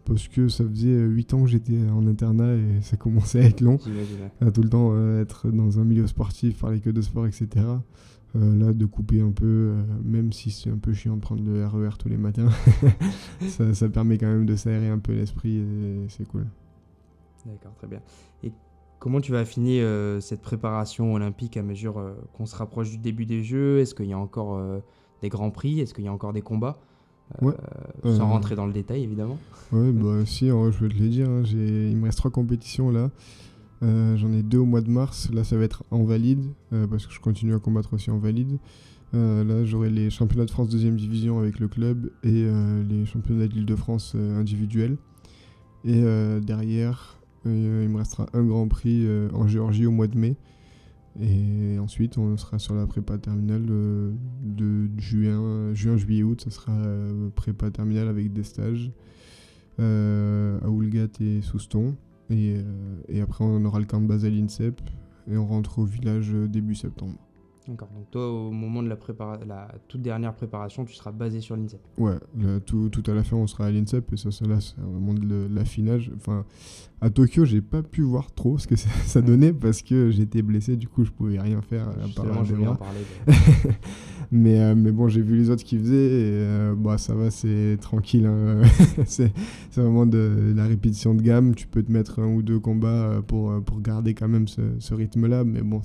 Speaker 3: Parce que ça faisait 8 ans que j'étais en internat et ça commençait à être long.
Speaker 2: J'imagine, ouais.
Speaker 3: À tout le temps être dans un milieu sportif, parler que de sport, etc. Là, de couper un peu, même si c'est un peu chiant de prendre le RER tous les matins, ça permet quand même de s'aérer un peu l'esprit et c'est cool.
Speaker 2: D'accord, très bien. Et comment tu vas affiner cette préparation olympique à mesure qu'on se rapproche du début des Jeux? Est-ce qu'il y a encore des grands prix? Est-ce qu'il y a encore des combats?
Speaker 3: Ouais.
Speaker 2: Sans rentrer dans le détail, évidemment.
Speaker 3: Ouais, bah si, en vrai, je peux te le dire, hein, il me reste 3 compétitions là. J'en ai 2 au mois de mars. Là, ça va être en valide, parce que je continue à combattre aussi en valide. Là, j'aurai les championnats de France 2e division avec le club et les championnats de l'Île-de-France individuels. Et derrière, il me restera un grand prix en Géorgie au mois de mai. Et ensuite, on sera sur la prépa terminale de juin, juillet, août. Ça sera prépa terminale avec des stages à Oulgat et Souston. Et après, on aura le camp de base à l'INSEP et on rentre au village début septembre.
Speaker 2: D'accord. Donc toi, au moment de la toute dernière préparation, tu seras basé sur l'INSEP.
Speaker 3: Ouais, tout à la fin, on sera à l'INSEP et ça là, c'est vraiment de l'affinage. Enfin, à Tokyo, j'ai pas pu voir trop ce que ça donnait parce que j'étais blessé, du coup, je pouvais rien faire.
Speaker 2: Justement, je voulais en parler.
Speaker 3: mais bon, j'ai vu les autres qui faisaient et bah, ça va, c'est tranquille. Hein. c'est vraiment de la répétition de gamme. Tu peux te mettre 1 ou 2 combats pour garder quand même ce rythme-là, mais bon,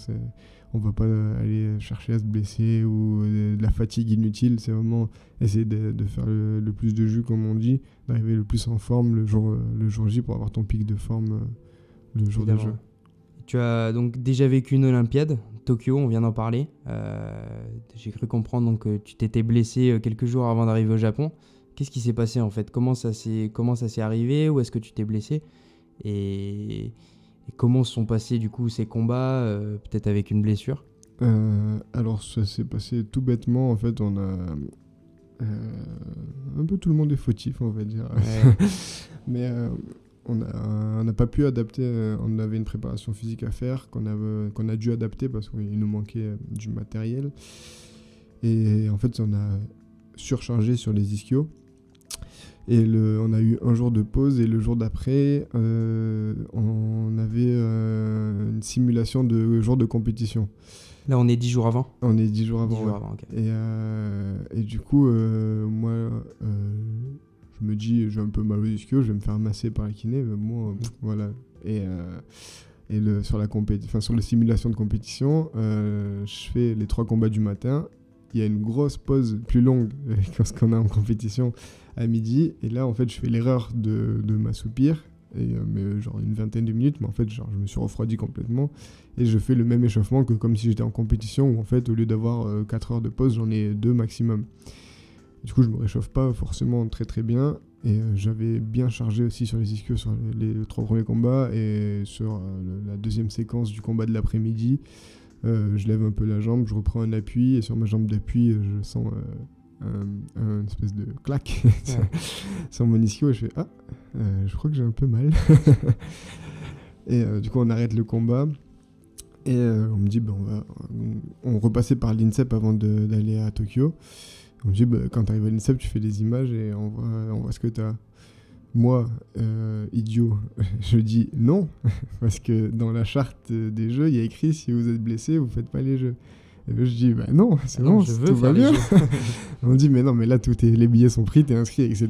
Speaker 3: on va pas aller chercher à se blesser ou de la fatigue inutile. C'est vraiment essayer de faire le plus de jus, comme on dit, d'arriver le plus en forme le jour J pour avoir ton pic de forme le jour des Jeux.
Speaker 2: Tu as donc déjà vécu une Olympiade, Tokyo, on vient d'en parler. J'ai cru comprendre donc, que tu t'étais blessé quelques jours avant d'arriver au Japon. Qu'est-ce qui s'est passé en fait? Comment ça s'est arrivé? Où est-ce que tu t'es blessé? Et comment se sont passés du coup ces combats, peut-être avec une blessure?
Speaker 3: Alors ça s'est passé tout bêtement, en fait on a... un peu tout le monde est fautif, on va dire.
Speaker 2: Ouais.
Speaker 3: Mais on n'a pas pu adapter, on avait une préparation physique à faire qu'on a dû adapter parce qu'il nous manquait du matériel. Et en fait on a surchargé sur les ischios. Et on a eu un jour de pause et le jour d'après, on avait une simulation de jour de compétition.
Speaker 2: Là, on est 10 jours avant?
Speaker 3: On est 10 jours avant.
Speaker 2: 10 jours avant, ok.
Speaker 3: Et du coup, moi, je me dis, j'ai un peu mal au ischio, je vais me faire masser par la kiné, mais bon, voilà. Et sur la simulation de compétition, je fais les 3 combats du matin. Il y a une grosse pause plus longue que ce qu'on a en compétition à midi. Et là, en fait, je fais l'erreur de m'assoupir. Mais genre une vingtaine de minutes. Mais en fait, genre, je me suis refroidi complètement. Et je fais le même échauffement que comme si j'étais en compétition. Où en fait, au lieu d'avoir 4 heures de pause, j'en ai 2 maximum. Du coup, je me réchauffe pas forcément très très bien. Et j'avais bien chargé aussi sur les ischios sur les 3 premiers combats. Et sur la deuxième séquence du combat de l'après-midi, je lève un peu la jambe, je reprends un appui et sur ma jambe d'appui, je sens une espèce de claque sur mon ischio et je fais je crois que j'ai un peu mal. Et du coup, on arrête le combat et on me dit on repassait par l'INSEP avant d'aller à Tokyo. On me dit quand tu arrives à l'INSEP, tu fais des images et on voit ce que tu as. Moi, idiot, je dis non, parce que dans la charte des jeux, il y a écrit si vous êtes blessé, vous faites pas les jeux. Et là, je dis non, c'est bon, tout va bien. On me dit mais non, mais là les billets sont pris, t'es inscrit, etc.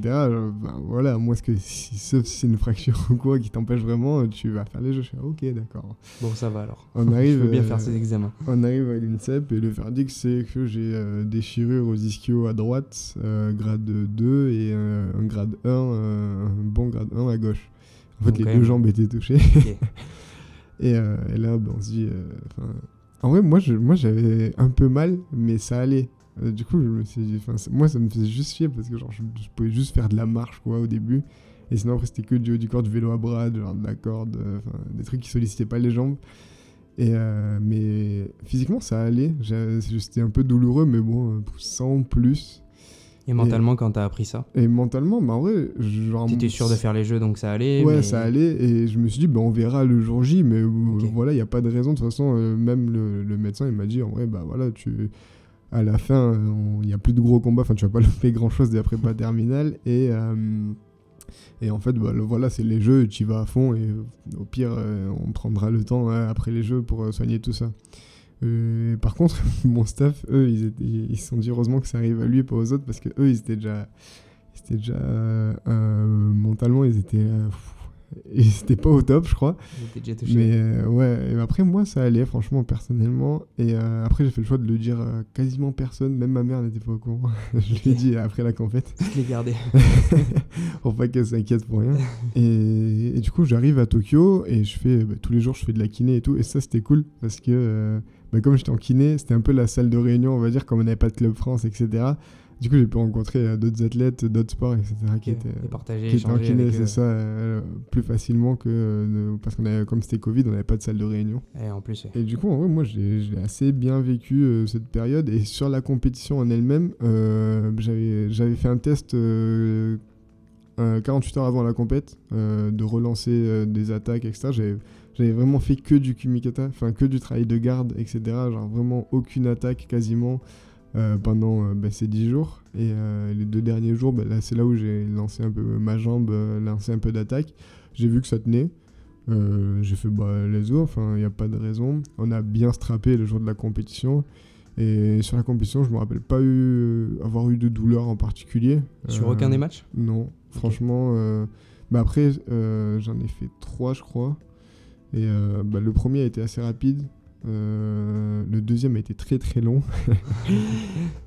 Speaker 3: Voilà, moi sauf si c'est une fracture ou quoi qui t'empêche vraiment, tu vas faire les jeux. Je fais ok, d'accord.
Speaker 2: Bon, ça va alors.
Speaker 3: On arrive,
Speaker 2: je veux bien faire ces examens.
Speaker 3: On arrive à l'INSEP et le verdict c'est que j'ai déchirure aux ischios à droite, grade 2 et un grade 1, un bon grade 1 à gauche. En fait, les 2 jambes étaient touchées. Okay. et là, on se dit... En vrai, moi j'avais un peu mal, mais ça allait. Du coup, je me suis dit, moi ça me faisait juste chier parce que genre, je pouvais juste faire de la marche quoi, au début. Et sinon, après, c'était que du haut du corps, du vélo à bras, genre de la corde, des trucs qui sollicitaient pas les jambes. Mais physiquement, ça allait. C'était un peu douloureux, mais bon, sans plus.
Speaker 2: Et mentalement, quand t'as appris ça?
Speaker 3: Et mentalement, bah en vrai, genre...
Speaker 2: T'étais sûr de faire les jeux, donc ça allait?
Speaker 3: Ouais, ça allait, et je me suis dit, bah on verra le jour J, mais voilà, il n'y a pas de raison. De toute façon, même le médecin, il m'a dit, en vrai, bah voilà, à la fin, il n'y a plus de gros combats, enfin, tu vas pas louper grand-chose des prépa terminale, et en fait, bah, voilà, c'est les jeux, tu y vas à fond, et au pire, on prendra le temps après les jeux pour soigner tout ça. Par contre, mon staff, eux, ils se sont dit heureusement que ça arrive à lui et pas aux autres, parce que eux, ils étaient déjà mentalement, ils étaient pas au top, je crois.
Speaker 2: Ils étaient déjà touchés.
Speaker 3: Mais ouais, et après moi ça allait franchement personnellement, et après j'ai fait le choix de le dire à quasiment personne, même ma mère n'était pas au courant. Je lui ai dit après la compète.
Speaker 2: Je l'ai gardé.
Speaker 3: Pour pas qu'elle s'inquiète pour rien. Et du coup j'arrive à Tokyo et tous les jours je fais de la kiné et tout, et ça c'était cool parce que comme j'étais en kiné, c'était un peu la salle de réunion, on va dire, comme on n'avait pas de Club France, etc. Du coup, j'ai pu rencontrer d'autres athlètes, d'autres sports, etc. qui étaient en kiné, c'est ça, plus facilement que... parce comme c'était Covid, on n'avait pas de salle de réunion.
Speaker 2: Et en plus,
Speaker 3: Et du coup, en vrai, moi, j'ai assez bien vécu cette période. Et sur la compétition en elle-même, j'avais fait un test 48 heures avant la compète, de relancer des attaques, etc. J'avais vraiment fait que du kumikata, enfin que du travail de garde, etc. Genre vraiment aucune attaque quasiment pendant ces 10 jours. Et les 2 derniers jours, là, c'est là où j'ai lancé un peu ma jambe, lancé un peu d'attaque. J'ai vu que ça tenait. J'ai fait let's go, enfin il n'y a pas de raison. On a bien strappé le jour de la compétition. Et sur la compétition, je me rappelle pas avoir eu de douleur en particulier.
Speaker 2: Sur aucun des matchs?
Speaker 3: Non, okay. Franchement. Après, j'en ai fait 3, je crois. Et le premier a été assez rapide. Le deuxième a été très très long.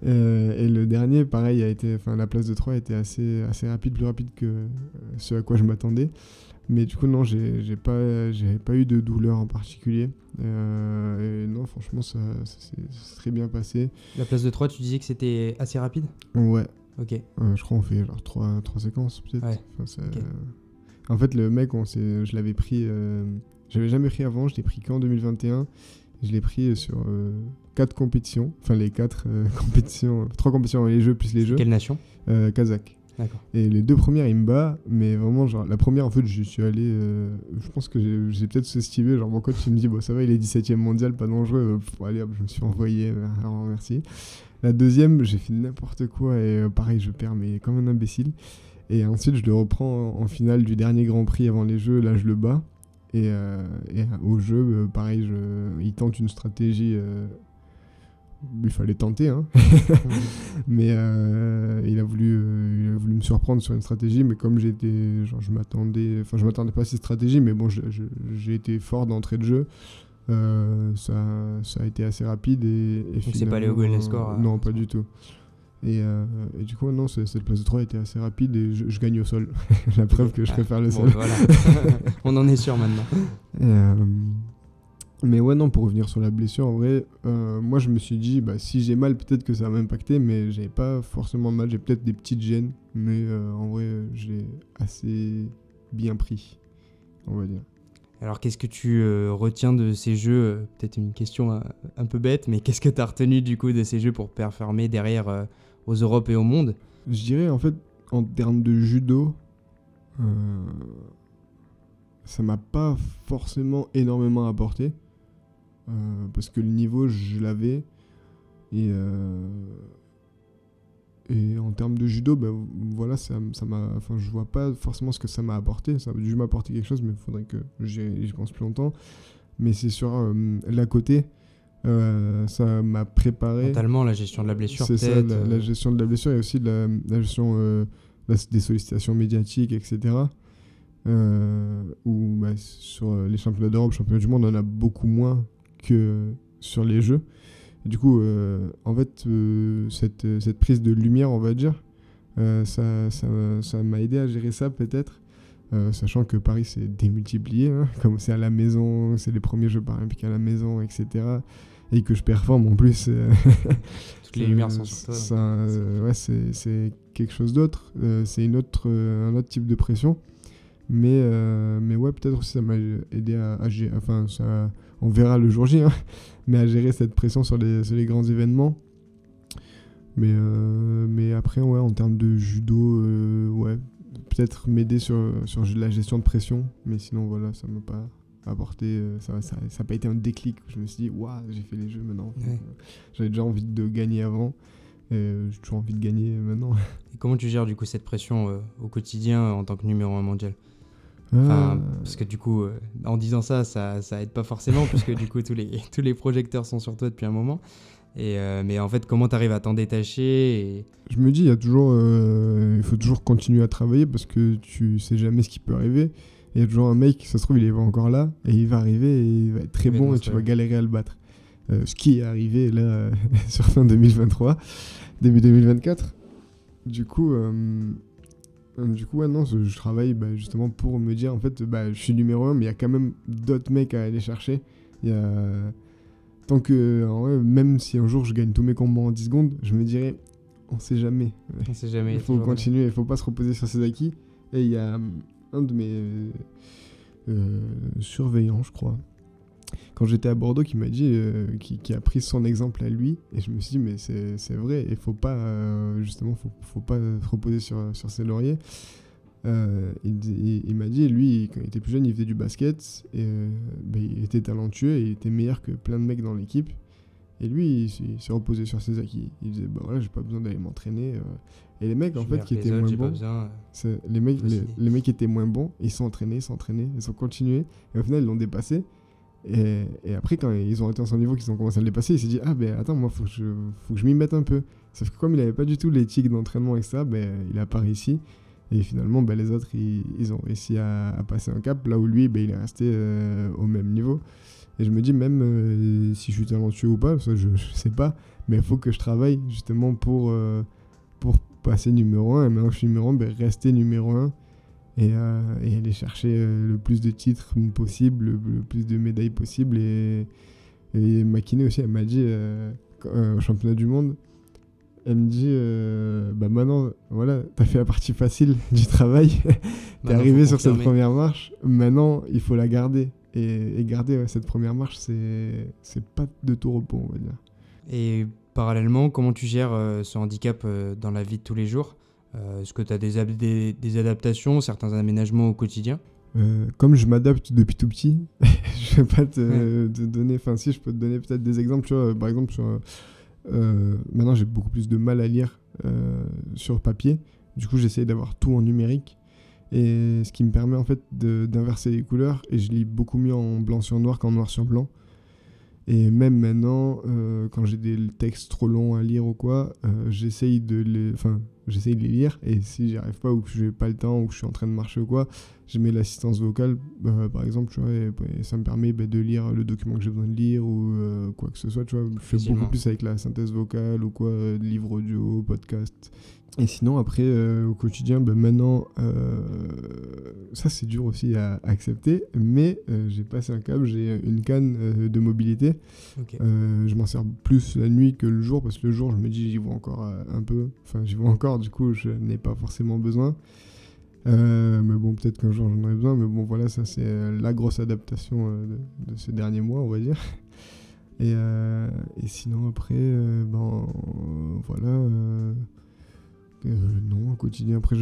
Speaker 3: Et le dernier, pareil, la place de 3 a été assez rapide, plus rapide que ce à quoi je m'attendais. Mais du coup, non, j'avais pas eu de douleur en particulier. Et non, franchement, ça s'est très bien passé.
Speaker 2: La place de 3, tu disais que c'était assez rapide?
Speaker 3: Ouais.
Speaker 2: Ok.
Speaker 3: Je crois qu'on fait genre 3 séquences, peut-être.
Speaker 2: Ouais.
Speaker 3: Enfin, okay. En fait, le mec, je l'avais pris... je l'avais jamais pris avant, je l'ai pris qu'en 2021. Je l'ai pris sur 4 compétitions. Enfin, les 4 compétitions... 3 compétitions, les jeux plus les jeux.
Speaker 2: Quelle nation?
Speaker 3: Kazakh.
Speaker 2: D'accord.
Speaker 3: Et les 2 premières, il me bat, mais vraiment, genre, la première, en fait, je suis allé... je pense que j'ai peut-être sous-estimé. Genre, mon coach, il me dit, ça va, il est 17ème mondial, pas dangereux. Allez, hop, je me suis envoyé. Alors, merci. La deuxième, j'ai fait n'importe quoi, et pareil, je perds, mais comme un imbécile. Et ensuite, je le reprends en finale du dernier Grand Prix avant les Jeux. Là, je le bats. Et au jeu, pareil, il tente une stratégie... il fallait tenter, hein. Mais il a voulu me surprendre sur une stratégie, mais comme j'étais, genre, je m'attendais pas à cette stratégie, mais bon, j'ai été fort d'entrée de jeu. Ça a été assez rapide et
Speaker 2: donc c'est pas allé au golden score?
Speaker 3: Non, pas du tout. Et du coup, non, cette place de 3 était assez rapide et je gagne au sol. La preuve que je préfère le sol.
Speaker 2: Voilà. On en est sûr maintenant.
Speaker 3: Mais ouais, non, pour revenir sur la blessure, en vrai, moi je me suis dit, si j'ai mal, peut-être que ça va m'impacter, mais j'avais pas forcément mal, j'ai peut-être des petites gênes, mais en vrai, je l'ai assez bien pris, on va dire.
Speaker 2: Alors qu'est-ce que tu retiens de ces jeux? Peut-être une question un peu bête, mais qu'est-ce que tu as retenu du coup de ces jeux pour performer derrière aux Europes et au monde?
Speaker 3: Je dirais en fait, en termes de judo, ça m'a pas forcément énormément apporté. Parce que le niveau, je l'avais. Et en termes de judo, voilà, ça m'a, enfin, je vois pas forcément ce que ça m'a apporté. Ça a dû m'apporter quelque chose, mais il faudrait que j'y pense plus longtemps. Mais c'est sur l'à côté, ça m'a préparé.
Speaker 2: Mentalement, la gestion de la blessure,
Speaker 3: c'est
Speaker 2: peut-être.
Speaker 3: Ça, la gestion de la blessure et aussi la gestion des sollicitations médiatiques, etc. Où sur les championnats d'Europe, championnats du monde, on en a beaucoup moins que sur les jeux. Et du coup, en fait, cette prise de lumière, on va dire, ça m'a aidé à gérer ça peut-être, sachant que Paris s'est démultiplié, hein, comme c'est à la maison, c'est les premiers Jeux paralympiques à la maison, etc. Et que je performe en plus.
Speaker 2: Toutes les lumières sont sur toi.
Speaker 3: Ouais, c'est quelque chose d'autre. C'est un autre type de pression. Mais ouais, peut-être aussi ça m'a aidé à gérer, enfin, ça, on verra le jour J, hein, mais à gérer cette pression sur les grands événements. Mais après, ouais, en termes de judo, ouais, peut-être m'aider sur la gestion de pression, mais sinon, voilà, ça m'a pas apporté, ça a pas été un déclic. Je me suis dit, waouh, j'ai fait les jeux maintenant.
Speaker 2: Ouais.
Speaker 3: J'avais déjà envie de gagner avant, et j'ai toujours envie de gagner maintenant.
Speaker 2: Et comment tu gères du coup cette pression au quotidien en tant que numéro 1 mondial? Enfin, parce que du coup, en disant ça aide pas forcément, puisque du coup, tous les projecteurs sont sur toi depuis un moment. Mais en fait, comment tu arrives à t'en détacher
Speaker 3: Je me dis, il faut toujours continuer à travailler parce que tu sais jamais ce qui peut arriver. Et il y a toujours un mec, ça se trouve, il est pas encore là, et il va arriver et il va être très bon et tu vas galérer à le battre. Ce qui est arrivé là, sur fin 2023, début 2024. Du coup, ouais, non, je travaille justement pour me dire, en fait, je suis numéro 1, mais il y a quand même d'autres mecs à aller chercher. Il y a... Tant que, ouais, même si un jour je gagne tous mes combats en 10 secondes, je me dirais, on sait jamais.
Speaker 2: On sait jamais.
Speaker 3: Il faut continuer, il faut pas se reposer sur ses acquis. Et il y a un de mes surveillants, je crois, quand j'étais à Bordeaux, qui m'a dit, qui a pris son exemple à lui, et je me suis dit, mais c'est vrai, il faut pas, justement, faut pas se reposer sur ses lauriers. Il m'a dit, lui, quand il était plus jeune, il faisait du basket, et il était talentueux, et il était meilleur que plein de mecs dans l'équipe. Et lui, il s'est reposé sur ses acquis. Il disait, voilà, j'ai pas besoin d'aller m'entraîner. Et les mecs, en fait, qui étaient moins bons, les mecs qui étaient moins bons, ils sont entraînés, ils ont continué, et au final, ils l'ont dépassé. Et après, quand ils ont atteint son niveau, qu'ils ont commencé à le dépasser, il s'est dit, ah ben attends, moi, faut que je m'y mette un peu. Sauf que comme il avait pas du tout l'éthique d'entraînement, etc., il a pas réussi. Et finalement, les autres, ils ont réussi à passer un cap, là où lui, il est resté au même niveau. Et je me dis, même si je suis talentueux ou pas, ça, je sais pas, mais il faut que je travaille justement pour passer numéro 1. Et maintenant que je suis numéro 1, rester numéro 1 et aller chercher le plus de titres possible, le plus de médailles possible. Et Makiné aussi, elle m'a dit, au championnat du monde, elle me dit, maintenant, voilà, t'as fait la partie facile du travail, t'es arrivé sur cette première marche, maintenant, il faut la garder. Et garder cette première marche, c'est pas de tout repos, on va dire.
Speaker 2: Et parallèlement, comment tu gères ce handicap dans la vie de tous les jours? Est-ce que tu as des adaptations, certains aménagements au quotidien?
Speaker 3: Comme je m'adapte depuis tout petit, je vais pas te donner... Enfin, si, je peux te donner peut-être des exemples. Tu vois, par exemple, maintenant, j'ai beaucoup plus de mal à lire sur papier. Du coup, j'essaye d'avoir tout en numérique. Et ce qui me permet en fait d'inverser les couleurs. Et je lis beaucoup mieux en blanc sur noir qu'en noir sur blanc. Et même maintenant, quand j'ai des textes trop longs à lire ou quoi, j'essaye de les lire. Et si j'y arrive pas ou que je n'ai pas le temps ou que je suis en train de marcher ou quoi, je mets l'assistance vocale, par exemple, tu vois, et ça me permet de lire le document que j'ai besoin de lire ou quoi que ce soit. Tu vois, je fais beaucoup plus avec la synthèse vocale ou quoi, livre audio, podcast. Et sinon, après, au quotidien, maintenant, ça c'est dur aussi à accepter, mais j'ai passé un cap, j'ai une canne de mobilité.
Speaker 2: Okay.
Speaker 3: Je m'en sers plus la nuit que le jour, parce que le jour, je me dis, j'y vois encore un peu. Enfin, j'y vois encore, du coup, je n'ai pas forcément besoin. Mais bon, peut-être qu'un jour, j'en aurai besoin. Mais bon, voilà, ça c'est la grosse adaptation de ces derniers mois, on va dire. Et sinon, après, voilà... non, au quotidien, après,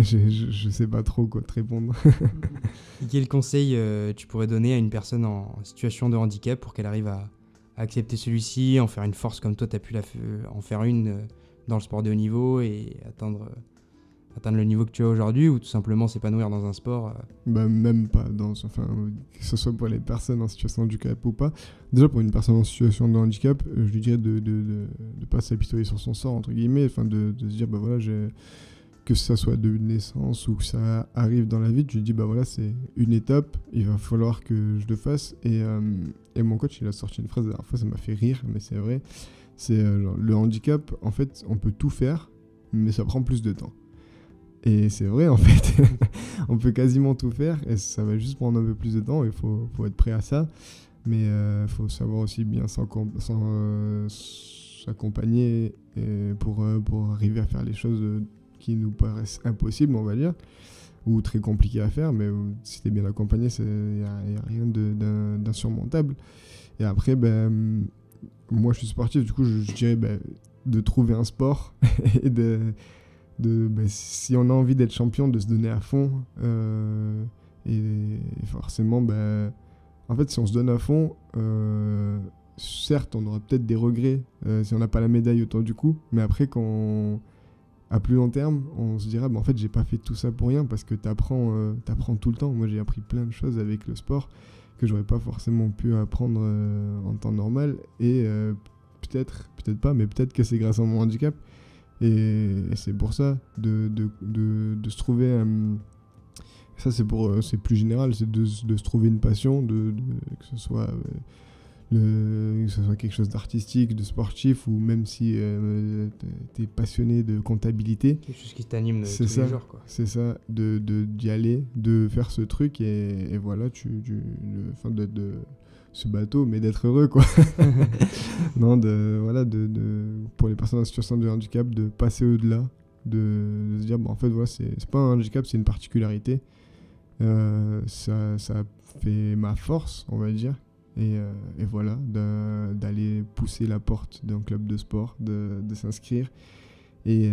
Speaker 3: je sais pas trop quoi te répondre.
Speaker 2: Et quel conseil tu pourrais donner à une personne en situation de handicap pour qu'elle arrive à accepter celui-ci, en faire une force comme toi, tu as pu en faire une dans le sport de haut niveau et atteindre le niveau que tu as aujourd'hui, ou tout simplement s'épanouir dans un sport
Speaker 3: Même pas, que ce soit pour les personnes en situation de handicap ou pas. Déjà, pour une personne en situation de handicap, je lui dirais de pas s'apitoyer sur son sort, entre guillemets, de se dire, voilà, que ça soit de naissance ou que ça arrive dans la vie, je lui dis, voilà, c'est une étape, il va falloir que je le fasse. Et mon coach, il a sorti une phrase la dernière fois, ça m'a fait rire, mais c'est vrai. C'est le handicap, en fait, on peut tout faire, mais ça prend plus de temps. Et c'est vrai, en fait, on peut quasiment tout faire et ça va juste prendre un peu plus de temps, il faut être prêt à ça. Mais il faut savoir aussi bien s'accompagner pour arriver à faire les choses qui nous paraissent impossibles, on va dire. ou très compliqué à faire, mais si t'es bien accompagné, il n'y a rien d'insurmontable. Et après, moi je suis sportif, du coup je dirais de trouver un sport et si on a envie d'être champion, de se donner à fond. Et forcément, en fait, si on se donne à fond, certes, on aura peut-être des regrets si on n'a pas la médaille autour du cou, mais après, à plus long terme, on se dira, en fait, j'ai pas fait tout ça pour rien, parce que t'apprends tout le temps. Moi, j'ai appris plein de choses avec le sport que j'aurais pas forcément pu apprendre en temps normal, et peut-être pas, mais peut-être que c'est grâce à mon handicap. Et c'est pour ça de se trouver ça c'est plus général, c'est de se trouver une passion, que ce soit quelque chose d'artistique, de sportif, ou même si t'es passionné de comptabilité,
Speaker 2: quelque chose qui t'anime tous les jours, quoi.
Speaker 3: C'est ça, d'y aller, de faire ce truc, et voilà, de ce bateau, mais d'être heureux, quoi. Non, pour les personnes en situation de handicap, de passer au-delà, de se dire, en fait, voilà, c'est pas un handicap, c'est une particularité. Ça fait ma force, on va dire. Et voilà, d'aller pousser la porte d'un club de sport, de s'inscrire. Et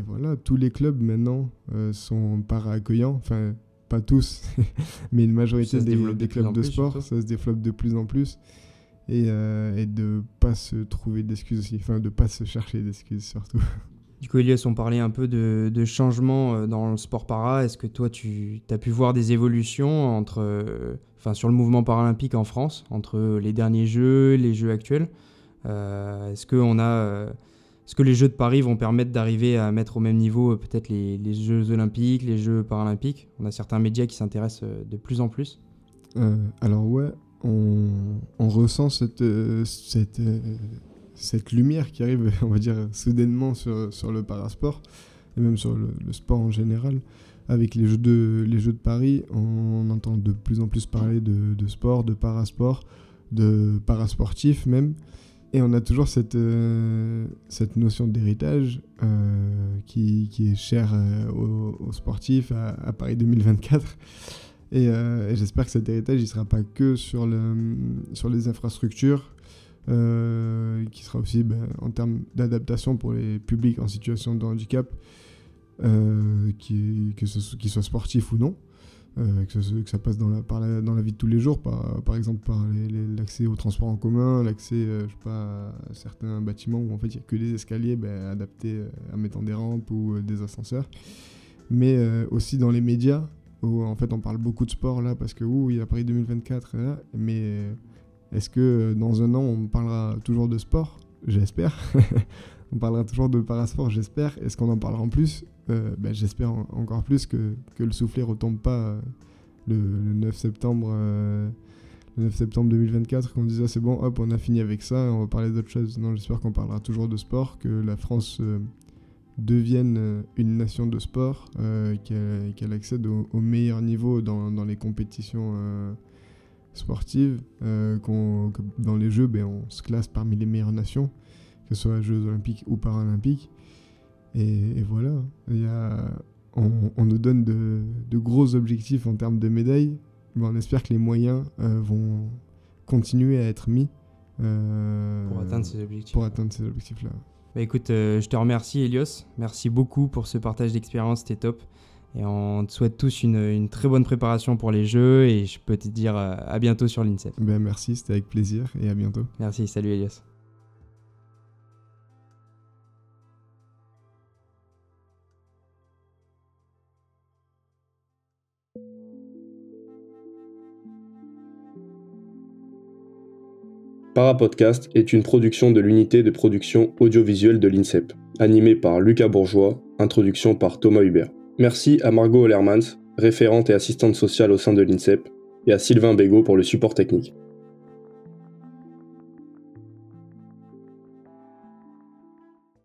Speaker 3: voilà, tous les clubs maintenant sont para-accueillants, enfin pas tous, mais une majorité des clubs de sport, ça se développe de plus en plus. Et de pas se trouver d'excuses aussi, enfin de pas se chercher d'excuses surtout.
Speaker 2: Du coup, Elios, on parlait un peu de changement dans le sport para. Est-ce que toi, tu as pu voir des évolutions sur le mouvement paralympique en France, entre les derniers Jeux, les Jeux actuels? Est-ce que les Jeux de Paris vont permettre d'arriver à mettre au même niveau peut-être les Jeux olympiques, les Jeux paralympiques? On a certains médias qui s'intéressent de plus en plus.
Speaker 3: Alors ouais, on ressent cette lumière qui arrive, on va dire, soudainement sur le parasport, et même sur le sport en général. Avec les Jeux de Paris, on entend de plus en plus parler de sport, de parasport, de parasportif même. Et on a toujours cette notion d'héritage qui est chère aux sportifs à Paris 2024. Et j'espère que cet héritage ne sera pas que sur les infrastructures, qui sera aussi en termes d'adaptation pour les publics en situation de handicap, qu'ils soient sportifs ou non, que ça passe dans la vie de tous les jours, par exemple par l'accès aux transports en commun, l'accès à certains bâtiments où en fait il n'y a que des escaliers adaptés à mettant des rampes ou des ascenseurs, mais aussi dans les médias où en fait on parle beaucoup de sport là parce que il y a Paris 2024 là, mais est-ce que dans un an on parlera toujours de sport? J'espère. On parlera toujours de parasport, j'espère. Est-ce qu'on en parlera en plus? J'espère encore plus que le soufflet retombe pas le 9 septembre 2024, qu'on dise c'est bon, hop, on a fini avec ça, on va parler d'autre chose. Non, j'espère qu'on parlera toujours de sport, que la France devienne une nation de sport, qu'elle accède au meilleur niveau dans les compétitions sportives, que dans les Jeux, on se classe parmi les meilleures nations, que ce soit Jeux olympiques ou paralympiques. Et voilà, on nous donne de gros objectifs en termes de médailles, mais on espère que les moyens vont continuer à être mis
Speaker 2: pour atteindre ces objectifs.
Speaker 3: Là.
Speaker 2: Écoute, je te remercie Elios, merci beaucoup pour ce partage d'expérience, c'était top. Et on te souhaite tous une très bonne préparation pour les Jeux, et je peux te dire à bientôt sur l'INSEP.
Speaker 3: Merci, c'était avec plaisir, et à bientôt.
Speaker 2: Merci, salut Elios.
Speaker 1: Parapodcast est une production de l'unité de production audiovisuelle de l'INSEP, animée par Lucas Bourgeois, introduction par Thomas Hubert. Merci à Margot Hollermans, référente et assistante sociale au sein de l'INSEP, et à Sylvain Bégaud pour le support technique.